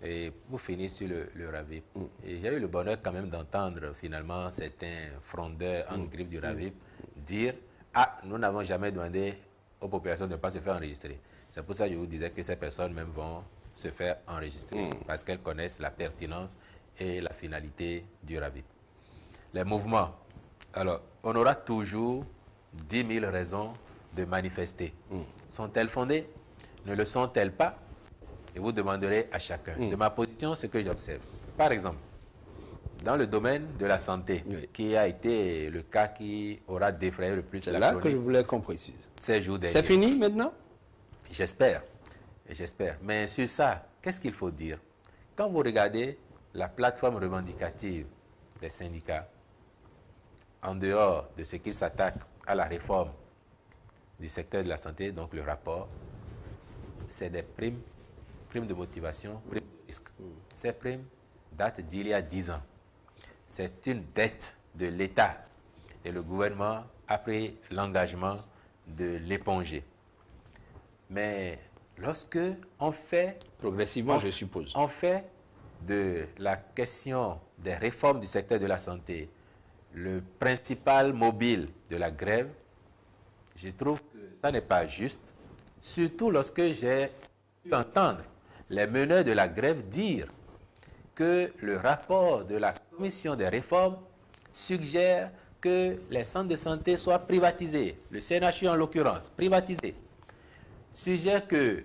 Et pour finir sur le RAVIP, j'ai eu le bonheur quand même d'entendre finalement certains frondeurs en grippe du RAVIP dire « Ah, nous n'avons jamais demandé aux populations de ne pas se faire enregistrer ». C'est pour ça que je vous disais que ces personnes même vont se faire enregistrer parce qu'elles connaissent la pertinence et la finalité du RAVIP. Les mouvements, alors, on aura toujours 10 000 raisons de manifester. Sont-elles fondées? Ne le sont-elles pas? Et vous demanderez à chacun. De ma position, ce que j'observe. Par exemple, dans le domaine de la santé, qui a été le cas qui aura défrayé le plus la chronique. C'est là que je voulais qu'on précise. Ces jours derniers. C'est fini maintenant? J'espère. J'espère. Mais sur ça, qu'est-ce qu'il faut dire? Quand vous regardez la plateforme revendicative des syndicats, en dehors de ce qu'ils s'attaquent à la réforme du secteur de la santé, donc le rapport, c'est des primes de motivation, primes de risque. Ces primes datent d'il y a 10 ans. C'est une dette de l'État et le gouvernement a pris l'engagement de l'éponger. Mais lorsque on fait... Progressivement, je suppose. On fait de la question des réformes du secteur de la santé le principal mobile de la grève, je trouve que ça n'est pas juste, surtout lorsque j'ai pu entendre les meneurs de la grève dire que le rapport de la commission des réformes suggère que les centres de santé soient privatisés, le CNHU en l'occurrence, privatisé, suggère que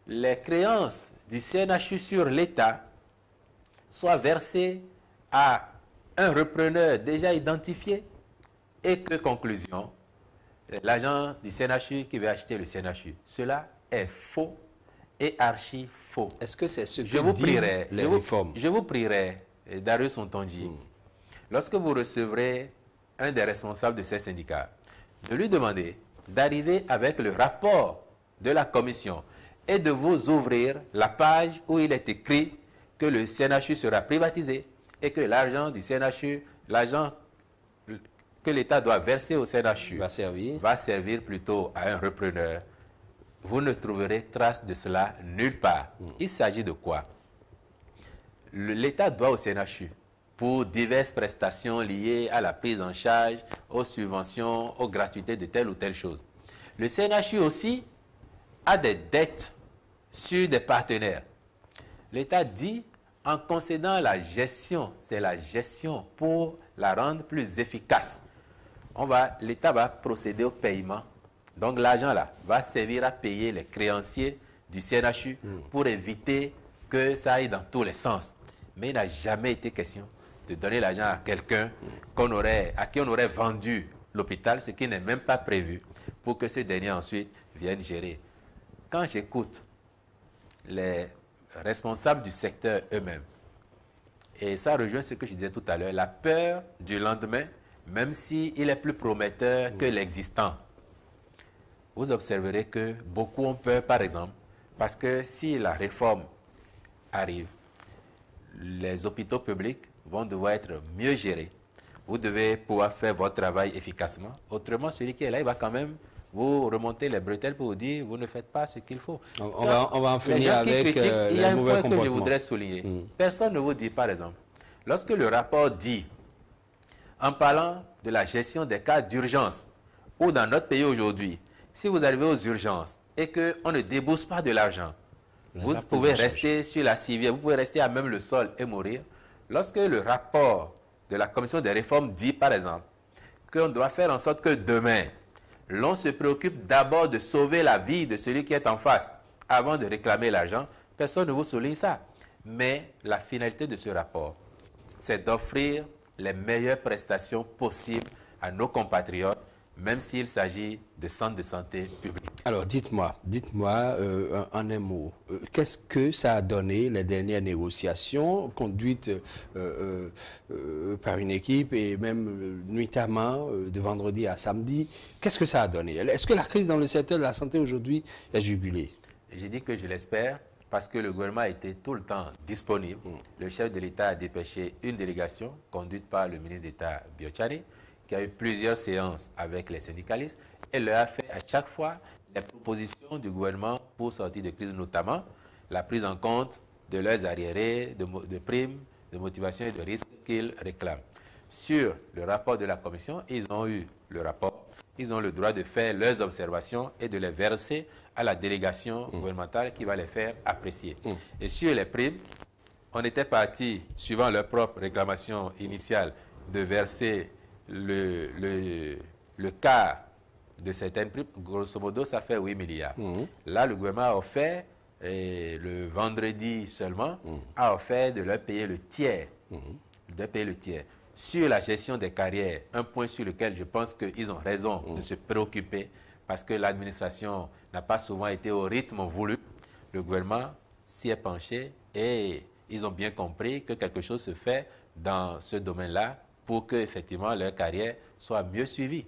les créances du CNHU sur l'État soient versées à un repreneur déjà identifié et que, conclusion, l'agent du CNHU qui veut acheter le CNHU. Cela est faux et archi faux. Est-ce que c'est ce que disent les réformes? Je vous prierai, Darius Ontonji, lorsque vous recevrez un des responsables de ces syndicats, de lui demander d'arriver avec le rapport de la commission et de vous ouvrir la page où il est écrit que le CNHU sera privatisé et que l'argent du CNHU, l'argent que l'État doit verser au CNHU va servir plutôt à un repreneur. Vous ne trouverez trace de cela nulle part. Il s'agit de quoi? L'État doit au CNHU pour diverses prestations liées à la prise en charge, aux subventions, aux gratuités de telle ou telle chose. Le CNHU aussi a des dettes sur des partenaires. L'État dit, en concédant la gestion, c'est la gestion pour la rendre plus efficace. L'État va procéder au paiement. Donc l'argent là va servir à payer les créanciers du CNHU pour éviter que ça aille dans tous les sens. Mais il n'a jamais été question de donner l'argent à quelqu'un à qui on aurait vendu l'hôpital, ce qui n'est même pas prévu, pour que ce dernier ensuite vienne gérer. Quand j'écoute les responsables du secteur eux-mêmes, et ça rejoint ce que je disais tout à l'heure, la peur du lendemain, même s'il est plus prometteur que l'existant. Vous observerez que beaucoup ont peur, par exemple, parce que si la réforme arrive, les hôpitaux publics vont devoir être mieux gérés. Vous devez pouvoir faire votre travail efficacement. Autrement, celui qui est là, il va quand même vous remonter les bretelles pour vous dire vous ne faites pas ce qu'il faut. On va en finir avec il y a un point que je comportements. voudrais souligner. Personne ne vous dit, par exemple, lorsque le rapport dit, en parlant de la gestion des cas d'urgence, ou dans notre pays aujourd'hui, si vous arrivez aux urgences et qu'on ne débourse pas de l'argent, vous pouvez rester sur la civière, vous pouvez rester à même le sol et mourir. Lorsque le rapport de la commission des réformes dit, par exemple, qu'on doit faire en sorte que demain, l'on se préoccupe d'abord de sauver la vie de celui qui est en face avant de réclamer l'argent, personne ne vous souligne ça. Mais la finalité de ce rapport, c'est d'offrir les meilleures prestations possibles à nos compatriotes, même s'il s'agit de centres de santé publics. Alors, dites-moi en un mot, qu'est-ce que ça a donné, les dernières négociations conduites par une équipe et même nuitamment de vendredi à samedi? Qu'est-ce que ça a donné? Est-ce que la crise dans le secteur de la santé aujourd'hui est jugulée? J'ai dit que je l'espère parce que le gouvernement était tout le temps disponible. Le chef de l'État a dépêché une délégation conduite par le ministre d'État Biochane, qui a eu plusieurs séances avec les syndicalistes et leur a fait à chaque fois les propositions du gouvernement pour sortir de crise, notamment la prise en compte de leurs arriérés, de primes, de motivation et de risques qu'ils réclament. Sur le rapport de la commission, ils ont eu le rapport, ils ont le droit de faire leurs observations et de les verser à la délégation gouvernementale qui va les faire apprécier. Et sur les primes, on était parti, suivant leur propre réclamation initiale, de verser le quart de certaines primes. Grosso modo, ça fait 8 milliards. Là, le gouvernement a offert, et le vendredi seulement, a offert de leur payer le tiers. De payer le tiers. Sur la gestion des carrières, un point sur lequel je pense qu'ils ont raison de se préoccuper, parce que l'administration n'a pas souvent été au rythme voulu. Le gouvernement s'y est penché et ils ont bien compris que quelque chose se fait dans ce domaine-là pour que effectivement leur carrière soit mieux suivie.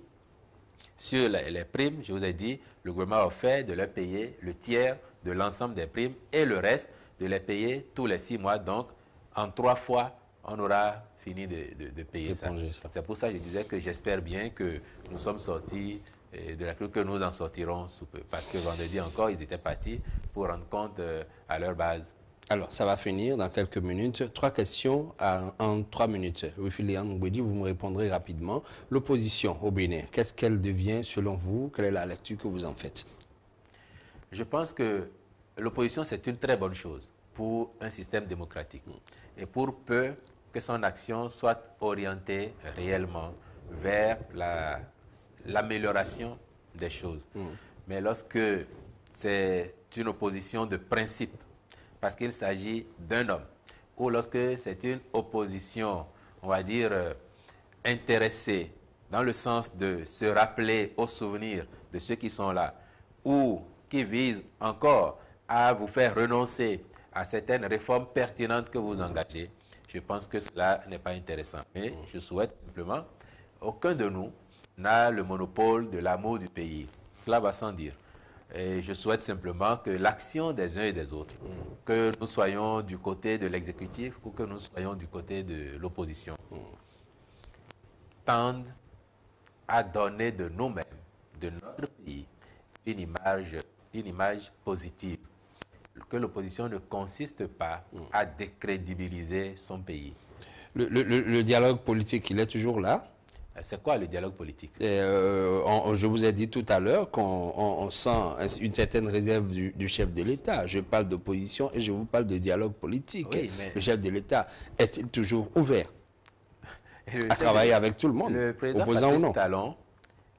Sur les primes, je vous ai dit, le gouvernement a offert de leur payer le tiers de l'ensemble des primes et le reste de les payer tous les 6 mois. Donc, en 3 fois, on aura fini de payer ça. C'est pour ça que je disais que j'espère bien que nous sommes sortis de la crise, que nous en sortirons sous peu. Parce que vendredi encore, ils étaient partis pour rendre compte à leur base. Alors, ça va finir dans quelques minutes. 3 questions en 3 minutes. Wifilian Ngwedi, vous me répondrez rapidement. L'opposition au Bénin, qu'est-ce qu'elle devient selon vous? Quelle est la lecture que vous en faites? Je pense que l'opposition, c'est une très bonne chose pour un système démocratique. Et pour peu que son action soit orientée réellement vers l'amélioration des choses. Mais lorsque c'est une opposition de principe, parce qu'il s'agit d'un homme, ou lorsque c'est une opposition, on va dire, intéressée, dans le sens de se rappeler au souvenir de ceux qui sont là, ou qui vise encore à vous faire renoncer à certaines réformes pertinentes que vous engagez, je pense que cela n'est pas intéressant. Mais je souhaite simplement, aucun de nous n'a le monopole de l'amour du pays. Cela va sans dire. Et je souhaite simplement que l'action des uns et des autres, que nous soyons du côté de l'exécutif ou que nous soyons du côté de l'opposition, tendent à donner de nous-mêmes, de notre pays, une image positive. Que l'opposition ne consiste pas à décrédibiliser son pays. Le dialogue politique, il est toujours là? C'est quoi le dialogue politique? Je vous ai dit tout à l'heure qu'on sent une certaine réserve du chef de l'État. Je parle d'opposition et je vous parle de dialogue politique. Oui, le chef de l'État est-il toujours ouvert à travailler avec tout le monde, le président opposant ou non? Talon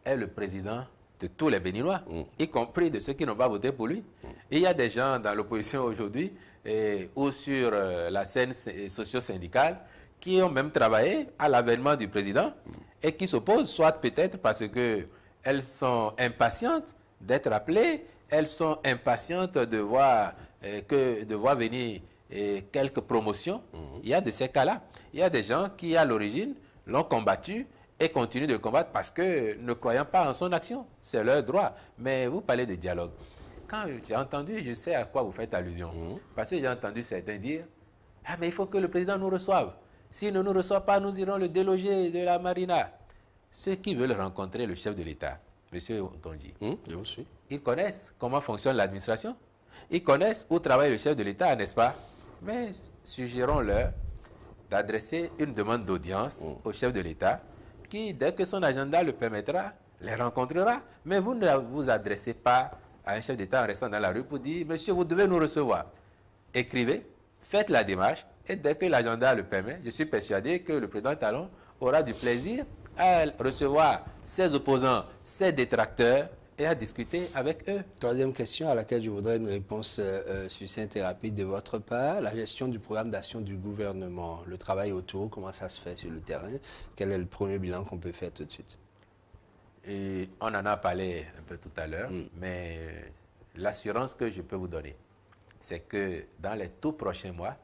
est le président de tous les Béninois, y compris de ceux qui n'ont pas voté pour lui. Et il y a des gens dans l'opposition aujourd'hui ou sur la scène socio-syndicale qui ont même travaillé à l'avènement du président et qui s'opposent, soit peut-être parce qu'elles sont impatientes d'être appelées, elles sont impatientes de voir venir quelques promotions. Il y a de ces cas-là. Il y a des gens qui, à l'origine, l'ont combattu et continuent de le combattre parce que ne croyant pas en son action. C'est leur droit. Mais vous parlez de dialogue. Quand j'ai entendu, je sais à quoi vous faites allusion. Parce que j'ai entendu certains dire « Ah, mais il faut que le président nous reçoive. S'il ne nous reçoit pas, nous irons le déloger de la marina. » Ceux qui veulent rencontrer le chef de l'État, M. Otonji, ils connaissent comment fonctionne l'administration. Ils connaissent où travaille le chef de l'État, n'est-ce pas? Mais suggérons-leur d'adresser une demande d'audience au chef de l'État qui, dès que son agenda le permettra, les rencontrera. Mais vous ne vous adressez pas à un chef d'État en restant dans la rue pour dire « Monsieur, vous devez nous recevoir ». Écrivez, faites la démarche et dès que l'agenda le permet, je suis persuadé que le président Talon aura du plaisir à recevoir ses opposants, ses détracteurs et à discuter avec eux. Troisième question à laquelle je voudrais une réponse succincte et rapide de votre part. La gestion du programme d'action du gouvernement, le travail autour, comment ça se fait sur le terrain? Quel est le premier bilan qu'on peut faire tout de suite? Et on en a parlé un peu tout à l'heure, mais l'assurance que je peux vous donner, c'est que dans les tout prochains mois,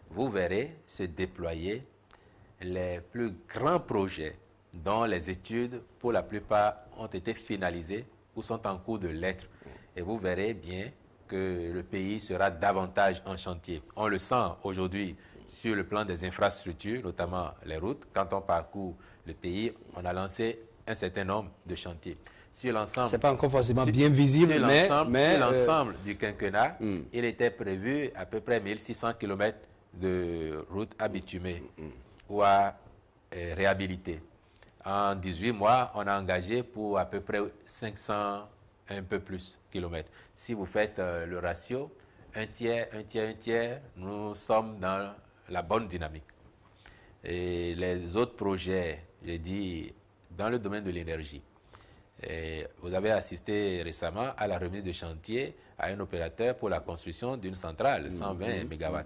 vous verrez se déployer les plus grands projets dont les études, pour la plupart, ont été finalisées ou sont en cours de l'être. Et vous verrez bien que le pays sera davantage en chantier. On le sent aujourd'hui sur le plan des infrastructures, notamment les routes. Quand on parcourt le pays, on a lancé un certain nombre de chantiers. Sur l'ensemble, c'est pas encore forcément bien visible, sur l'ensemble du quinquennat, il était prévu à peu près 1600 km de routes à bitumer ou à réhabiliter. En 18 mois, on a engagé pour à peu près 500, un peu plus, kilomètres. Si vous faites le ratio, un tiers, nous sommes dans la bonne dynamique. Et les autres projets, j'ai dit, dans le domaine de l'énergie. Vous avez assisté récemment à la remise de chantier à un opérateur pour la construction d'une centrale, 120 MW.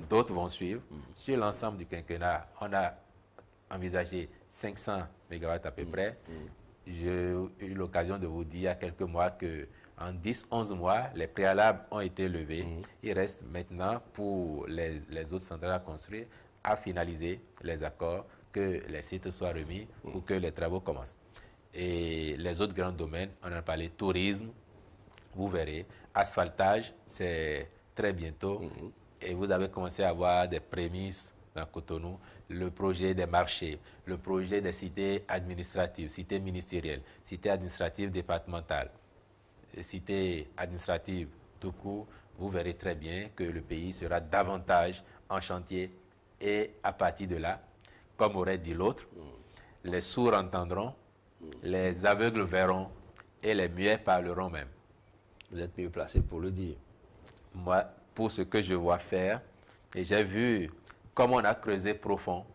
D'autres vont suivre. Sur l'ensemble du quinquennat, on a envisagé 500 MW à peu près. J'ai eu l'occasion de vous dire il y a quelques mois qu'en 10-11 mois, les préalables ont été levés. Il reste maintenant pour les autres centrales à construire à finaliser les accords, que les sites soient remis pour que les travaux commencent. Et les autres grands domaines, on en a parlé, tourisme, vous verrez, asphaltage, c'est très bientôt. Et vous avez commencé à avoir des prémices dans Cotonou, le projet des marchés, le projet des cités administratives, cités ministérielles, cités administratives départementales, cités administratives tout court. Vous verrez très bien que le pays sera davantage en chantier. Et à partir de là, comme aurait dit l'autre, les sourds entendront, les aveugles verront et les muets parleront même. Vous êtes mieux placé pour le dire. Moi, pour ce que je vois faire, et j'ai vu comment on a creusé profond,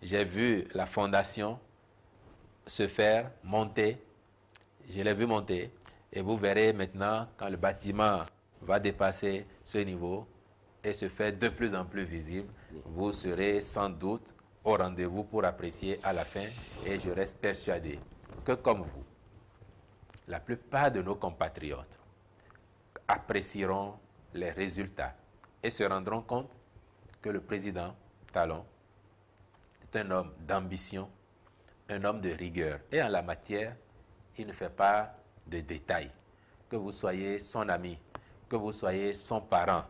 j'ai vu la fondation se faire monter, je l'ai vu monter, et vous verrez maintenant quand le bâtiment va dépasser ce niveau et se faire de plus en plus visible, vous serez sans doute au rendez-vous pour apprécier à la fin, et je reste persuadé que comme vous, la plupart de nos compatriotes apprécieront les résultats et se rendront compte que le président Talon est un homme d'ambition, un homme de rigueur. Et en la matière, il ne fait pas de détails. Que vous soyez son ami, que vous soyez son parent.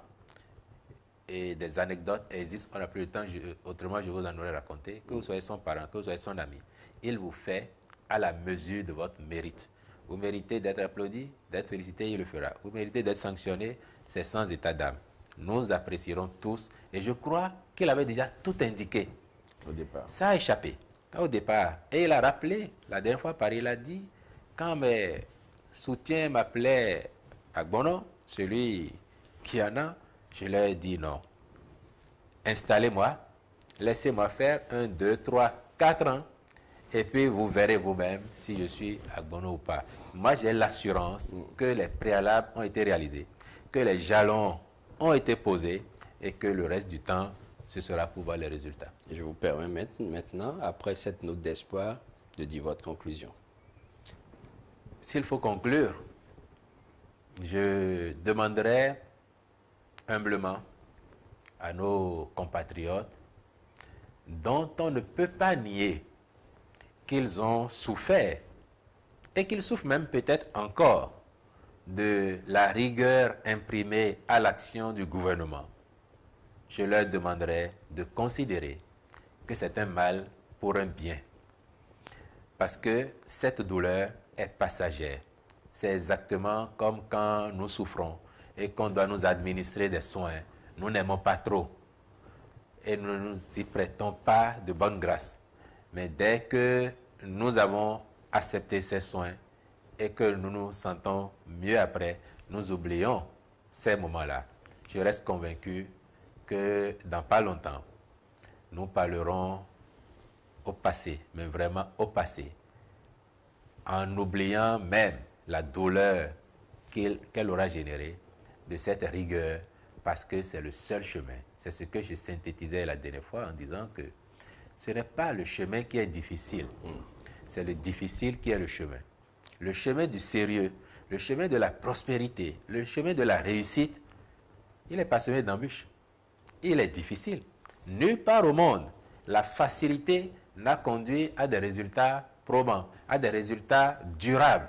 Et des anecdotes existent, on n'a plus le temps, autrement je vous en aurais raconté. Que vous soyez son parent, que vous soyez son ami. Il vous fait à la mesure de votre mérite. Vous méritez d'être applaudi, d'être félicité, il le fera. Vous méritez d'être sanctionné, c'est sans état d'âme. Nous apprécierons tous, et je crois qu'il avait déjà tout indiqué. Au départ. Ça a échappé, au départ. Et il a rappelé, la dernière fois, Paris l'a dit, quand mes soutiens m'appelaient Agbono, celui qui en a, je leur ai dit non. Installez-moi, laissez-moi faire 1, 2, 3, 4 ans, et puis vous verrez vous-même si je suis Agbono ou pas. Moi, j'ai l'assurance que les préalables ont été réalisés, que les jalons ont été posés, et que le reste du temps, ce sera pour voir les résultats. Et je vous permets maintenant, après cette note d'espoir, de dire votre conclusion. S'il faut conclure, je demanderai humblement à nos compatriotes, dont on ne peut pas nier qu'ils ont souffert, et qu'ils souffrent même peut-être encore, de la rigueur imprimée à l'action du gouvernement. Je leur demanderai de considérer que c'est un mal pour un bien. Parce que cette douleur est passagère. C'est exactement comme quand nous souffrons et qu'on doit nous administrer des soins. Nous n'aimons pas trop et nous ne nous y prêtons pas de bonne grâce. Mais dès que nous avons accepté ces soins et que nous nous sentons mieux après, nous oublions ces moments-là. Je reste convaincu que dans pas longtemps, nous parlerons au passé, mais vraiment au passé, en oubliant même la douleur qu'elle aura générée de cette rigueur, parce que c'est le seul chemin. C'est ce que je synthétisais la dernière fois en disant que ce n'est pas le chemin qui est difficile, c'est le difficile qui est le chemin. Le chemin du sérieux, le chemin de la prospérité, le chemin de la réussite, il est parsemé d'embûches. Il est difficile. Nulle part au monde, la facilité n'a conduit à des résultats probants, à des résultats durables.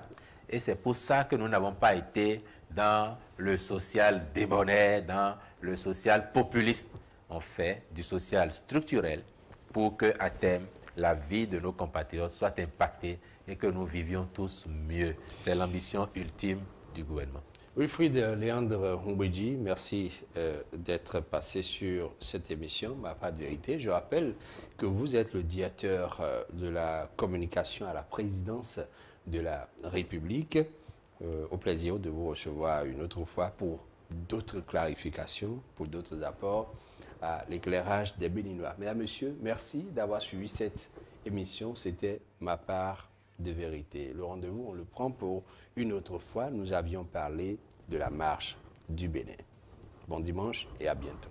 Et c'est pour ça que nous n'avons pas été dans le social débonnaire, dans le social populiste. On fait du social structurel pour qu'à terme, la vie de nos compatriotes soit impactée et que nous vivions tous mieux. C'est l'ambition ultime du gouvernement. Wilfried Léandre Mbouedji, merci d'être passé sur cette émission, Ma Part de Vérité. Je rappelle que vous êtes le directeur de la communication à la présidence de la République. Au plaisir de vous recevoir une autre fois pour d'autres clarifications, pour d'autres apports à l'éclairage des Béninois. Mesdames, Messieurs, merci d'avoir suivi cette émission. C'était Ma Part de Vérité. Le rendez-vous, on le prend pour une autre fois. Nous avions parlé de la marche du Bénin. Bon dimanche et à bientôt.